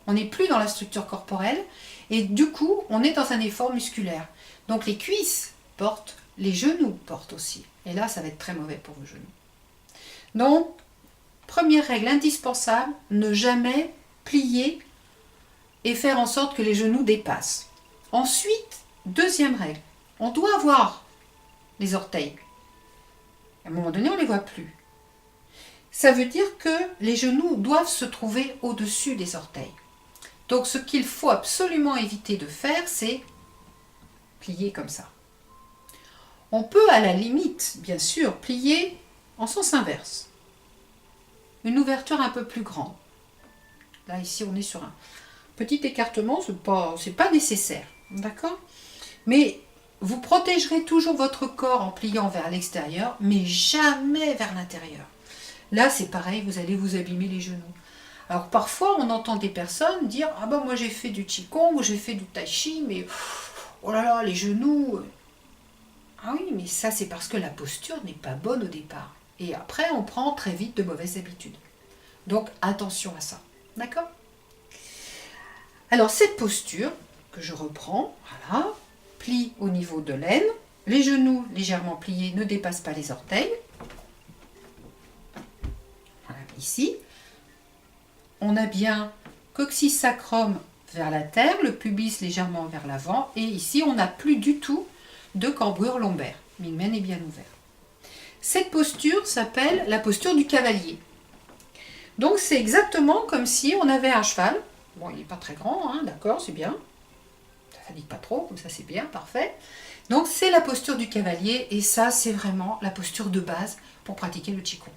On n'est plus dans la structure corporelle et du coup on est dans un effort musculaire. Donc les cuisses portent, les genoux portent aussi. Et là ça va être très mauvais pour vos genoux. Donc, première règle indispensable, ne jamais plier et faire en sorte que les genoux dépassent. Ensuite, deuxième règle, on doit voir les orteils. À un moment donné on ne les voit plus. Ça veut dire que les genoux doivent se trouver au-dessus des orteils. Donc ce qu'il faut absolument éviter de faire, c'est plier comme ça. On peut à la limite, bien sûr, plier en sens inverse. Une ouverture un peu plus grande. Là, ici, on est sur un petit écartement, c'est pas nécessaire. D'accord? Mais vous protégerez toujours votre corps en pliant vers l'extérieur, mais jamais vers l'intérieur. Là, c'est pareil, vous allez vous abîmer les genoux. Alors, parfois, on entend des personnes dire « Ah ben, moi, j'ai fait du Qigong, j'ai fait du Tai Chi, mais oh là là, les genoux... » Ah oui, mais ça, c'est parce que la posture n'est pas bonne au départ. Et après, on prend très vite de mauvaises habitudes. Donc, attention à ça. D'accord? Alors, cette posture que je reprends, voilà, plie au niveau de l'aine, les genoux légèrement pliés ne dépassent pas les orteils. Ici, on a bien coccyx sacrum vers la terre, le pubis légèrement vers l'avant, et ici on n'a plus du tout de cambrure lombaire. Mingmen est bien ouvert. Cette posture s'appelle la posture du cavalier. Donc c'est exactement comme si on avait un cheval. Bon, il n'est pas très grand, hein, d'accord, c'est bien. Ça ne fatigue pas trop, comme ça c'est bien, parfait. Donc c'est la posture du cavalier, et ça c'est vraiment la posture de base pour pratiquer le Qigong.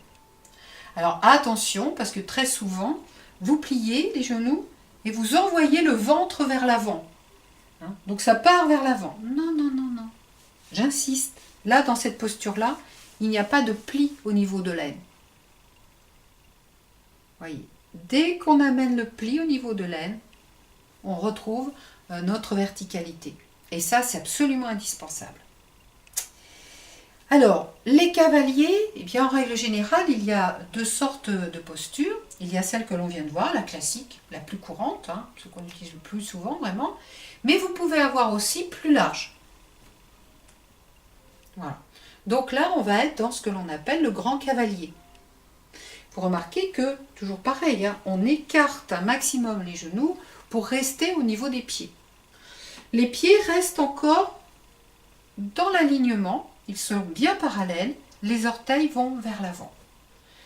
Alors attention, parce que très souvent, vous pliez les genoux et vous envoyez le ventre vers l'avant. Hein? Donc ça part vers l'avant. Non, non, non, non. J'insiste. Là, dans cette posture-là, il n'y a pas de pli au niveau de l'aine. Voyez, dès qu'on amène le pli au niveau de l'aine, on retrouve notre verticalité. Et ça, c'est absolument indispensable. Alors, les cavaliers, eh bien, en règle générale, il y a deux sortes de postures. Il y a celle que l'on vient de voir, la classique, la plus courante, hein, ce qu'on utilise le plus souvent vraiment. Mais vous pouvez avoir aussi plus large. Voilà. Donc là, on va être dans ce que l'on appelle le grand cavalier. Vous remarquez que, toujours pareil, hein, on écarte un maximum les genoux pour rester au niveau des pieds. Les pieds restent encore dans l'alignement, ils sont bien parallèles, les orteils vont vers l'avant.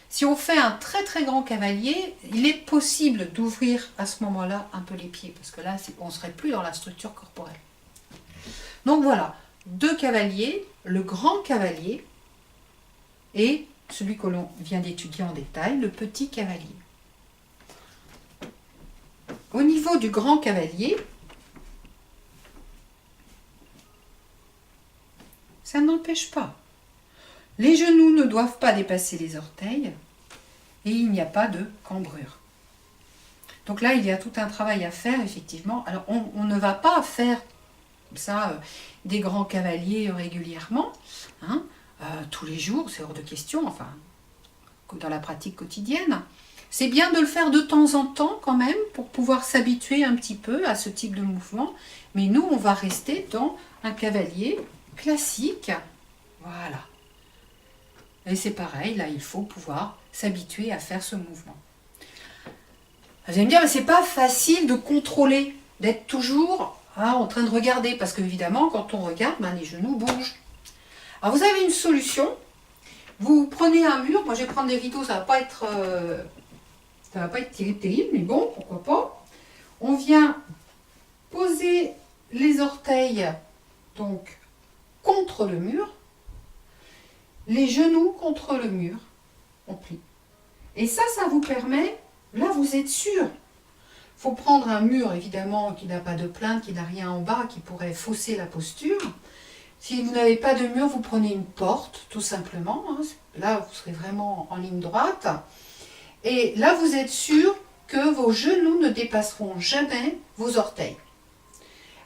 Si on fait un très très grand cavalier, il est possible d'ouvrir à ce moment-là un peu les pieds, parce que là, on ne serait plus dans la structure corporelle. Donc voilà, deux cavaliers, le grand cavalier et celui que l'on vient d'étudier en détail, le petit cavalier. Au niveau du grand cavalier, ça n'empêche pas. Les genoux ne doivent pas dépasser les orteils et il n'y a pas de cambrure. Donc là, il y a tout un travail à faire, effectivement. Alors, on ne va pas faire ça, des grands cavaliers régulièrement, hein, tous les jours, c'est hors de question, enfin, dans la pratique quotidienne. C'est bien de le faire de temps en temps quand même, pour pouvoir s'habituer un petit peu à ce type de mouvement. Mais nous, on va rester dans un cavalier classique. Voilà. Et c'est pareil, là, il faut pouvoir s'habituer à faire ce mouvement. Vous allez me dire, mais c'est pas facile de contrôler, d'être toujours en train de regarder, parce qu'évidemment, quand on regarde, les genoux bougent. Alors, vous avez une solution. Vous prenez un mur. Moi, je vais prendre des rideaux, ça va pas être terrible, mais bon, pourquoi pas. On vient poser les orteils donc contre le mur, les genoux contre le mur, on plie. Et ça vous permet, là vous êtes sûr. Il faut prendre un mur évidemment qui n'a pas de plainte, qui n'a rien en bas, qui pourrait fausser la posture. Si vous n'avez pas de mur, vous prenez une porte, tout simplement. Hein. Là, vous serez vraiment en ligne droite. Et là, vous êtes sûr que vos genoux ne dépasseront jamais vos orteils.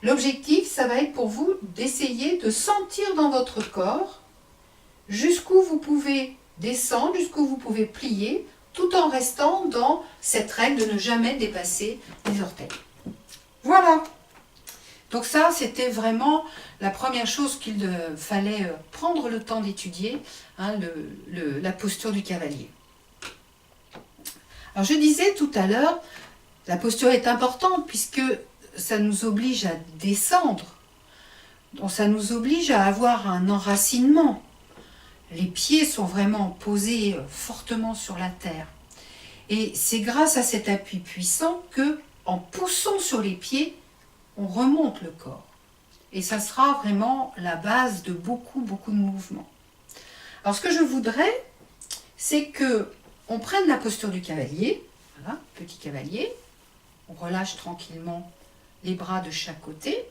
L'objectif, ça va être pour vous d'essayer de sentir dans votre corps jusqu'où vous pouvez descendre, jusqu'où vous pouvez plier, tout en restant dans cette règle de ne jamais dépasser les orteils. Voilà. Donc ça, c'était vraiment la première chose qu'il fallait prendre le temps d'étudier, hein, la posture du cavalier. Alors je disais tout à l'heure, la posture est importante puisque ça nous oblige à descendre. Donc ça nous oblige à avoir un enracinement. Les pieds sont vraiment posés fortement sur la terre. Et c'est grâce à cet appui puissant que, en poussant sur les pieds, on remonte le corps. Et ça sera vraiment la base de beaucoup de mouvements. Alors ce que je voudrais, c'est que on prenne la posture du cavalier, voilà, petit cavalier, on relâche tranquillement les bras de chaque côté,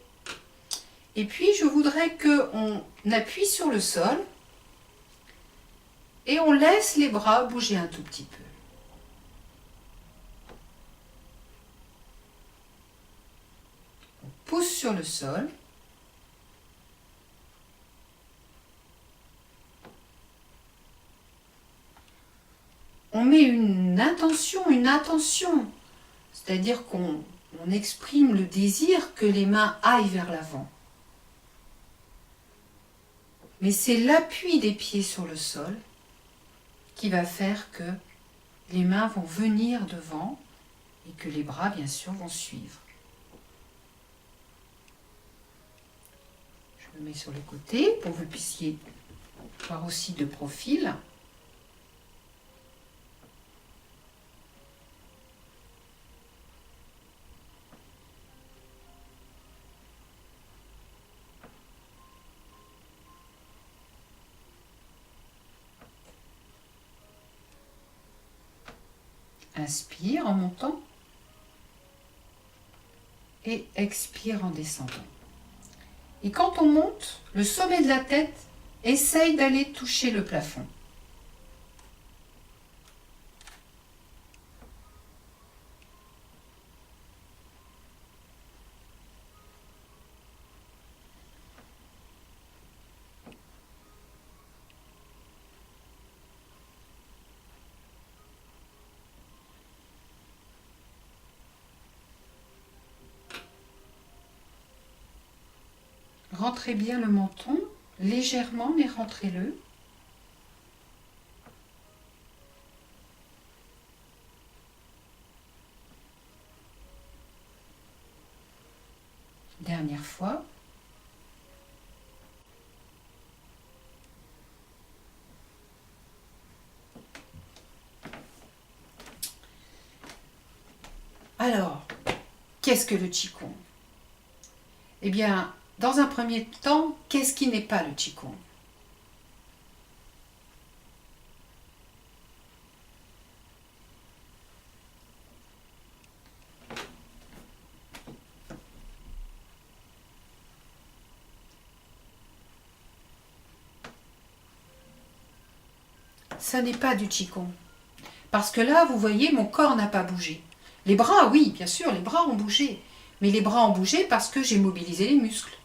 et puis je voudrais qu'on appuie sur le sol, et on laisse les bras bouger un tout petit peu. On pousse sur le sol. On met une intention, c'est-à-dire qu'on exprime le désir que les mains aillent vers l'avant. Mais c'est l'appui des pieds sur le sol qui va faire que les mains vont venir devant et que les bras, bien sûr, vont suivre. Je me mets sur le côté pour que vous puissiez voir aussi de profil. Inspire en montant et expire en descendant. Et quand on monte, le sommet de la tête essaye d'aller toucher le plafond. Rentrez bien le menton, légèrement, mais rentrez-le. Dernière fois. Alors, qu'est-ce que le Qigong? Eh bien, dans un premier temps, qu'est-ce qui n'est pas le Qigong? Ça n'est pas du Qigong. Parce que là, vous voyez, mon corps n'a pas bougé. Les bras, oui, bien sûr, les bras ont bougé. Mais les bras ont bougé parce que j'ai mobilisé les muscles.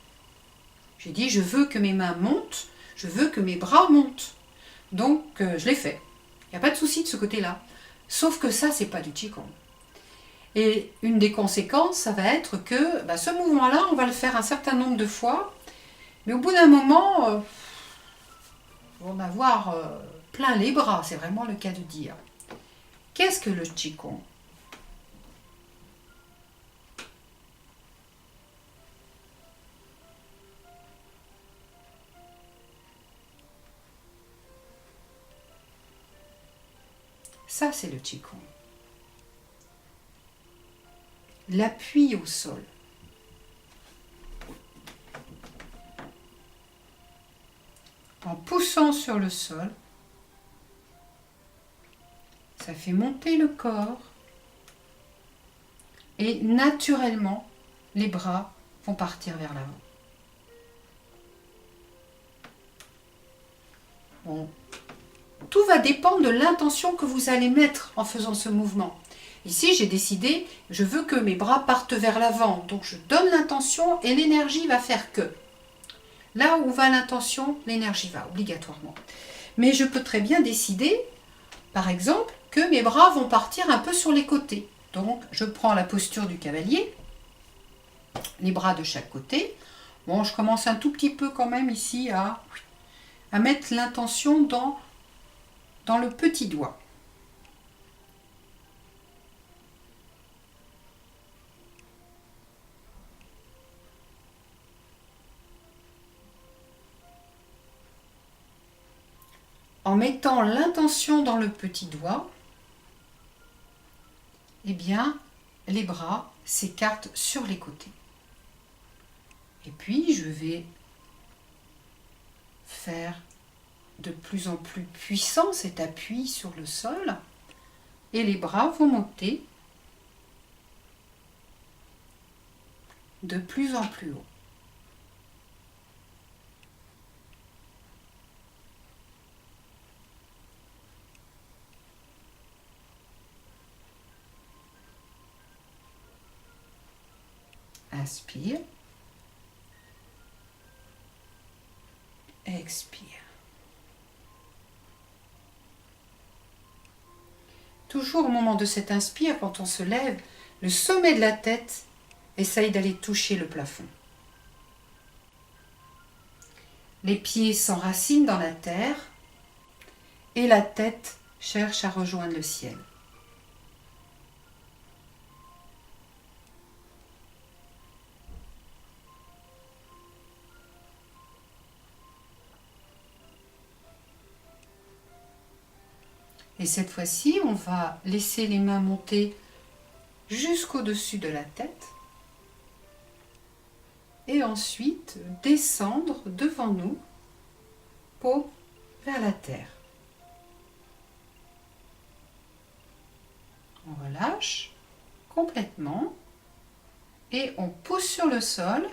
J'ai dit, je veux que mes mains montent, je veux que mes bras montent. Donc, je l'ai fait. Il n'y a pas de souci de ce côté-là. Sauf que ça, c'est pas du Qigong. Et une des conséquences, ça va être que ce mouvement-là, on va le faire un certain nombre de fois. Mais au bout d'un moment, on va avoir plein les bras. C'est vraiment le cas de dire. Qu'est-ce que le Qigong? Ça, c'est le Qigong. L'appui au sol. En poussant sur le sol, ça fait monter le corps et naturellement, les bras vont partir vers l'avant. Bon. Tout va dépendre de l'intention que vous allez mettre en faisant ce mouvement. Ici, j'ai décidé, je veux que mes bras partent vers l'avant. Donc, je donne l'intention et l'énergie va faire que. Là où va l'intention, l'énergie va, obligatoirement. Mais je peux très bien décider, par exemple, que mes bras vont partir un peu sur les côtés. Donc, je prends la posture du cavalier, les bras de chaque côté. Bon, je commence un tout petit peu quand même ici à mettre l'intention dans le petit doigt. En mettant l'intention dans le petit doigt, eh bien, les bras s'écartent sur les côtés. Et puis, je vais faire de plus en plus puissant cet appui sur le sol et les bras vont monter de plus en plus haut. Inspire. Expire. Toujours au moment de cet inspire, quand on se lève, le sommet de la tête essaye d'aller toucher le plafond. Les pieds s'enracinent dans la terre et la tête cherche à rejoindre le ciel. Et cette fois-ci, on va laisser les mains monter jusqu'au-dessus de la tête et ensuite descendre devant nous, paume vers la terre. On relâche complètement et on pousse sur le sol.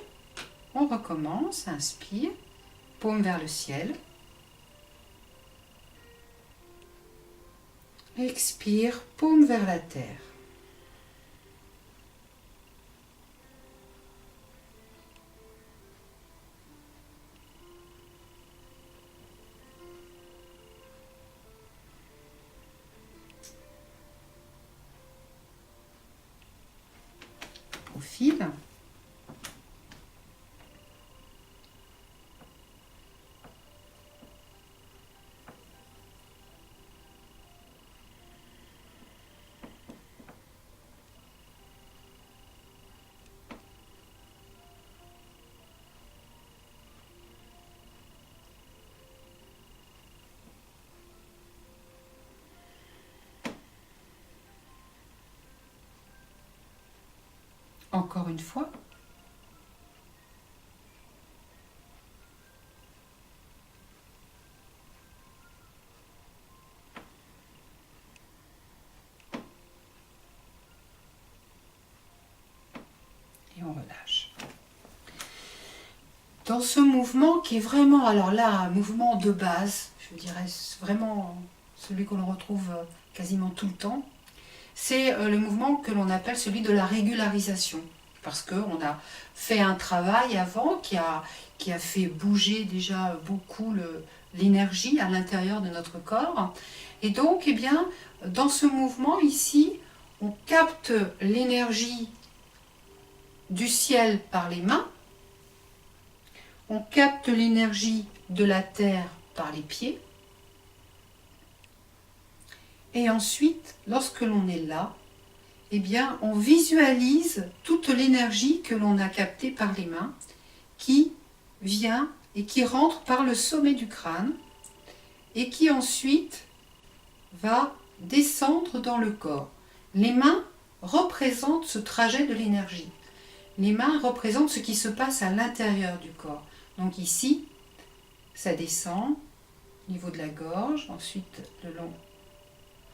On recommence, inspire, paume vers le ciel. Expire, paume vers la terre. Profile. Encore une fois. Et on relâche. Dans ce mouvement qui est vraiment, alors là, un mouvement de base, je dirais vraiment celui qu'on retrouve quasiment tout le temps, c'est le mouvement que l'on appelle celui de la régularisation. Parce qu'on a fait un travail avant qui a fait bouger déjà beaucoup l'énergie à l'intérieur de notre corps. Et donc, eh bien, dans ce mouvement ici, on capte l'énergie du ciel par les mains, on capte l'énergie de la terre par les pieds, et ensuite, lorsque l'on est là, eh bien, on visualise toute l'énergie que l'on a captée par les mains qui vient et qui rentre par le sommet du crâne et qui ensuite va descendre dans le corps. Les mains représentent ce trajet de l'énergie. Les mains représentent ce qui se passe à l'intérieur du corps. Donc ici, ça descend au niveau de la gorge, ensuite le long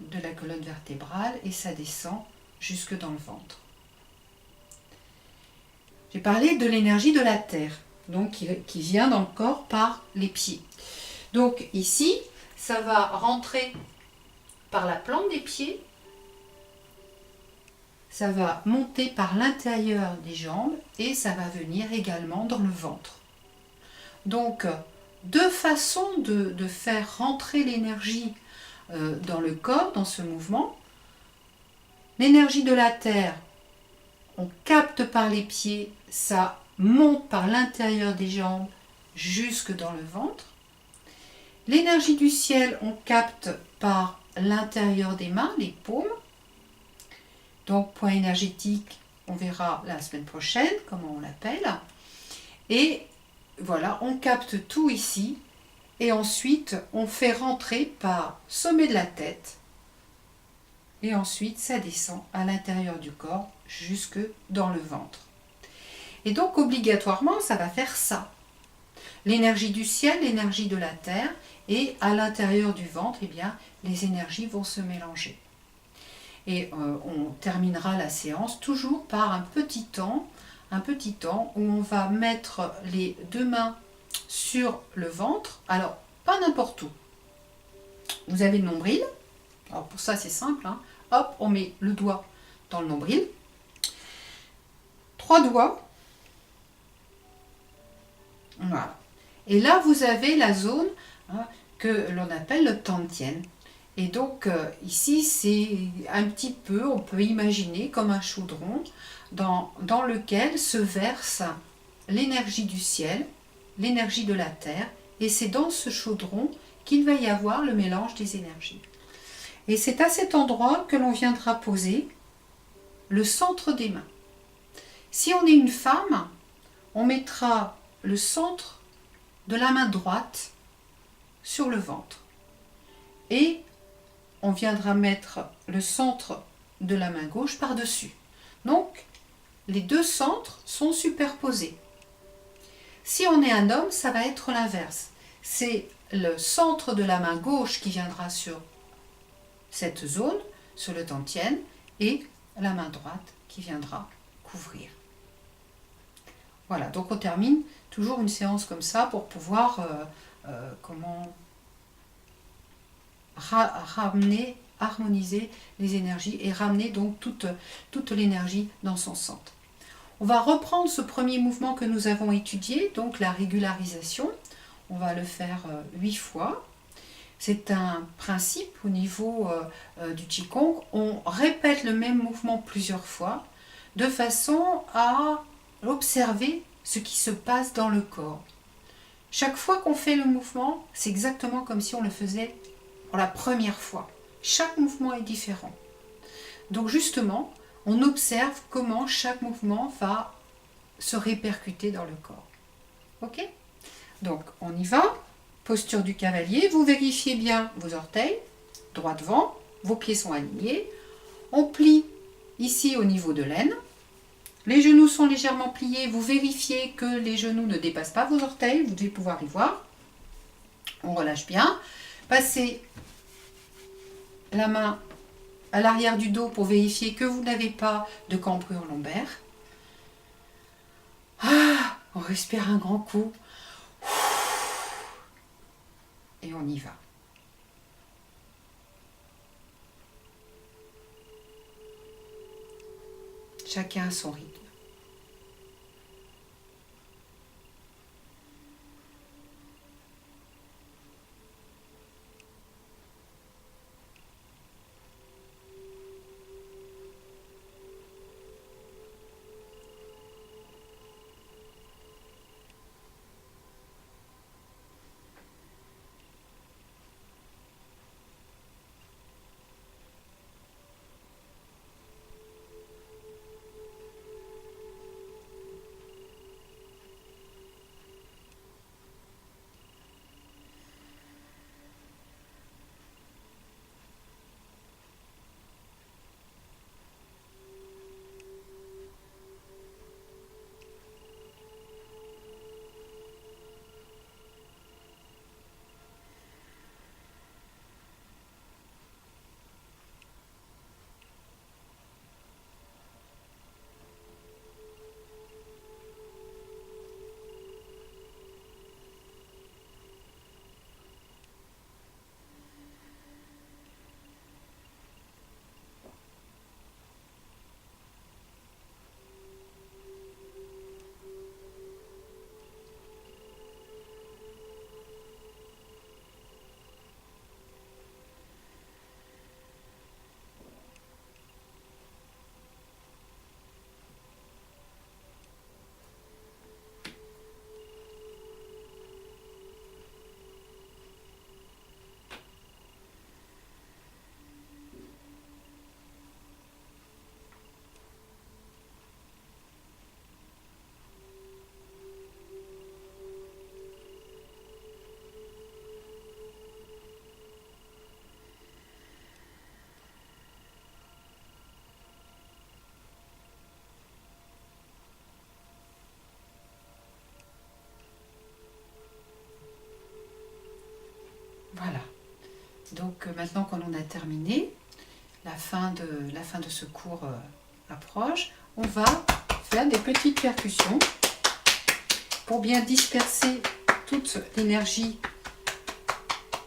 de la colonne vertébrale et ça descend jusque dans le ventre. J'ai parlé de l'énergie de la terre, donc qui vient dans le corps par les pieds. Donc ici, ça va rentrer par la plante des pieds, ça va monter par l'intérieur des jambes et ça va venir également dans le ventre. Donc, deux façons de faire rentrer l'énergie dans le corps, dans ce mouvement. L'énergie de la terre, on capte par les pieds, ça monte par l'intérieur des jambes jusque dans le ventre. L'énergie du ciel, on capte par l'intérieur des mains, les paumes. Donc, point énergétique, on verra la semaine prochaine, comment on l'appelle. Et voilà, on capte tout ici. Et ensuite, on fait rentrer par sommet de la tête. Et ensuite, ça descend à l'intérieur du corps, jusque dans le ventre. Et donc, obligatoirement, ça va faire ça. L'énergie du ciel, l'énergie de la terre, et à l'intérieur du ventre, eh bien, les énergies vont se mélanger. Et on terminera la séance toujours par un petit temps où on va mettre les deux mains sur le ventre. Alors, pas n'importe où. Vous avez le nombril. Alors, pour ça, c'est simple, hein. Hop, on met le doigt dans le nombril. 3 doigts. Voilà. Et là, vous avez la zone que l'on appelle le tantien. Et donc, ici, c'est un petit peu, on peut imaginer comme un chaudron dans lequel se verse l'énergie du ciel, l'énergie de la terre, et c'est dans ce chaudron qu'il va y avoir le mélange des énergies. Et c'est à cet endroit que l'on viendra poser le centre des mains. Si on est une femme, on mettra le centre de la main droite sur le ventre. Et on viendra mettre le centre de la main gauche par-dessus. Donc, les deux centres sont superposés. Si on est un homme, ça va être l'inverse. C'est le centre de la main gauche qui viendra sur cette zone, sur le tantien, et la main droite qui viendra couvrir. Voilà, donc on termine toujours une séance comme ça pour pouvoir ramener, harmoniser les énergies et ramener donc toute l'énergie dans son centre. On va reprendre ce premier mouvement que nous avons étudié, donc la régularisation. On va le faire 8 fois. C'est un principe au niveau du Qigong. On répète le même mouvement plusieurs fois de façon à observer ce qui se passe dans le corps. Chaque fois qu'on fait le mouvement, c'est exactement comme si on le faisait pour la première fois. Chaque mouvement est différent. Donc justement, on observe comment chaque mouvement va se répercuter dans le corps. Ok ? Donc on y va. Posture du cavalier. Vous vérifiez bien vos orteils, droit devant. Vos pieds sont alignés. On plie ici au niveau de l'aine. Les genoux sont légèrement pliés. Vous vérifiez que les genoux ne dépassent pas vos orteils. Vous devez pouvoir y voir. On relâche bien. Passez la main à l'arrière du dos pour vérifier que vous n'avez pas de cambrure lombaire. Ah, on respire un grand coup. Et on y va. Chacun à son rythme. Voilà. Donc maintenant qu'on en a terminé, la fin de ce cours approche, on va faire des petites percussions pour bien disperser toute l'énergie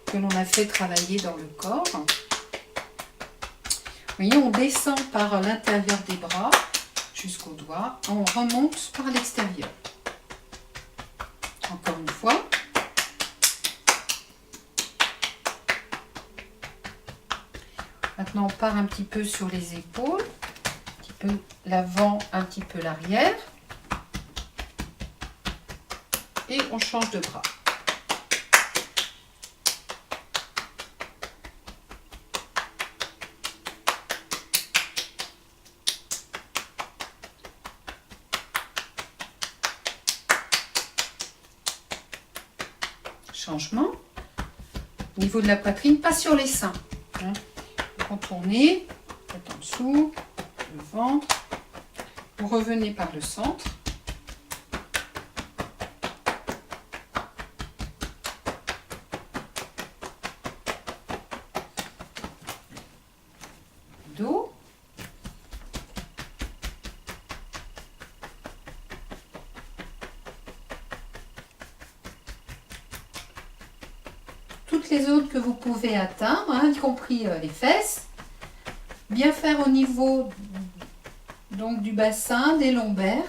que l'on a fait travailler dans le corps. Vous voyez, on descend par l'intérieur des bras jusqu'aux doigts, on remonte par l'extérieur. Encore une fois. Maintenant, on part un petit peu sur les épaules, un petit peu l'avant, un petit peu l'arrière. Et on change de bras. Changement. Au niveau de la poitrine, pas sur les seins. Hein. Contournez, tête en dessous, le ventre. Vous revenez par le centre. Dos. Toutes les zones que vous pouvez atteindre, hein, y compris les fesses. Bien faire au niveau donc, du bassin, des lombaires.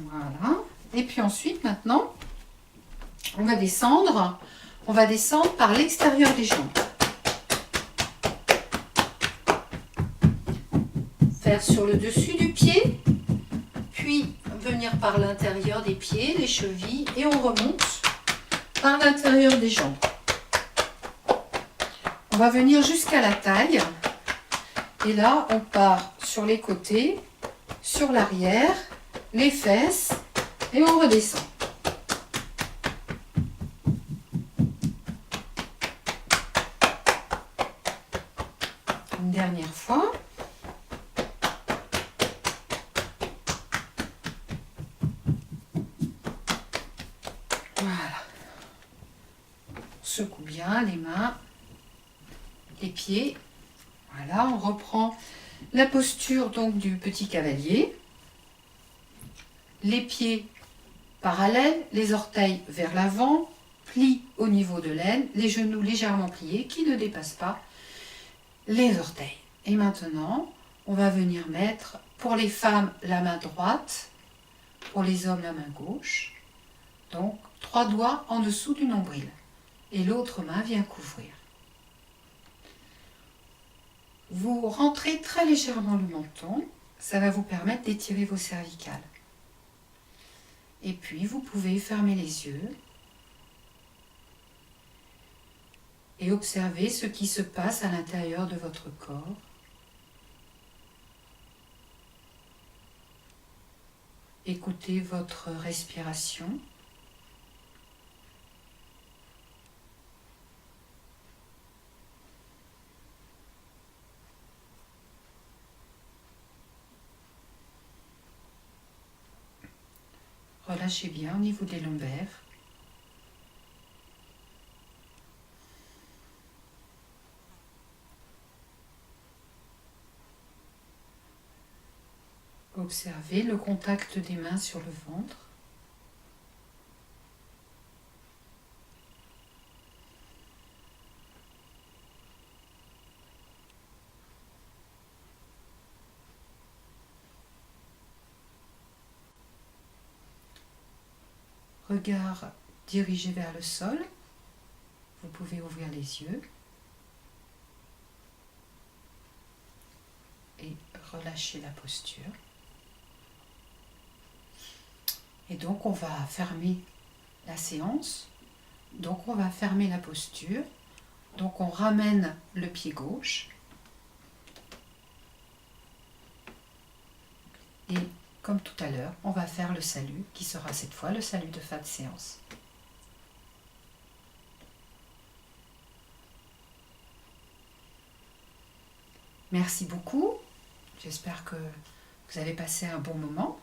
Voilà. Et puis ensuite, maintenant, on va descendre par l'extérieur des jambes. Faire sur le dessus du pied, puis venir par l'intérieur des pieds, les chevilles, et on remonte par l'intérieur des jambes. On va venir jusqu'à la taille. Et là, on part sur les côtés, sur l'arrière, les fesses, et on redescend. Une dernière fois. secoue bien les mains, les pieds. Voilà, on reprend la posture donc du petit cavalier. Les pieds parallèles, les orteils vers l'avant, plis au niveau de l'aine, les genoux légèrement pliés qui ne dépassent pas les orteils. Et maintenant, on va venir mettre pour les femmes la main droite, pour les hommes la main gauche. Donc 3 doigts en dessous du nombril et l'autre main vient couvrir. Vous rentrez très légèrement le menton, ça va vous permettre d'étirer vos cervicales. Et puis vous pouvez fermer les yeux et observer ce qui se passe à l'intérieur de votre corps. Écoutez votre respiration. Relâchez bien au niveau des lombaires. Observez le contact des mains sur le ventre. Regard dirigé vers le sol. Vous pouvez ouvrir les yeux et relâcher la posture. Et donc on va fermer la séance. Donc on va fermer la posture. Donc on ramène le pied gauche. Et comme tout à l'heure, on va faire le salut, qui sera cette fois le salut de fin de séance. Merci beaucoup. J'espère que vous avez passé un bon moment.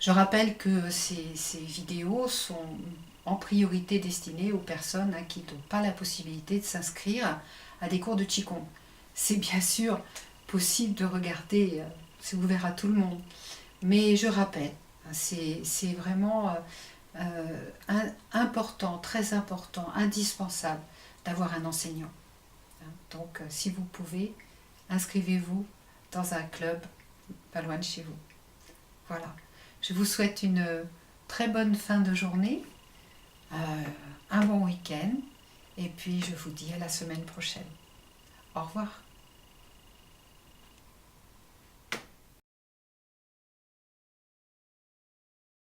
Je rappelle que ces vidéos sont en priorité destinées aux personnes qui n'ont pas la possibilité de s'inscrire à des cours de Qigong. C'est bien sûr possible de regarder, c'est ouvert à tout le monde. Mais je rappelle, c'est vraiment important, très important, indispensable d'avoir un enseignant. Donc si vous pouvez, inscrivez-vous dans un club pas loin de chez vous. Voilà. Je vous souhaite une très bonne fin de journée, un bon week-end, et puis je vous dis à la semaine prochaine. Au revoir.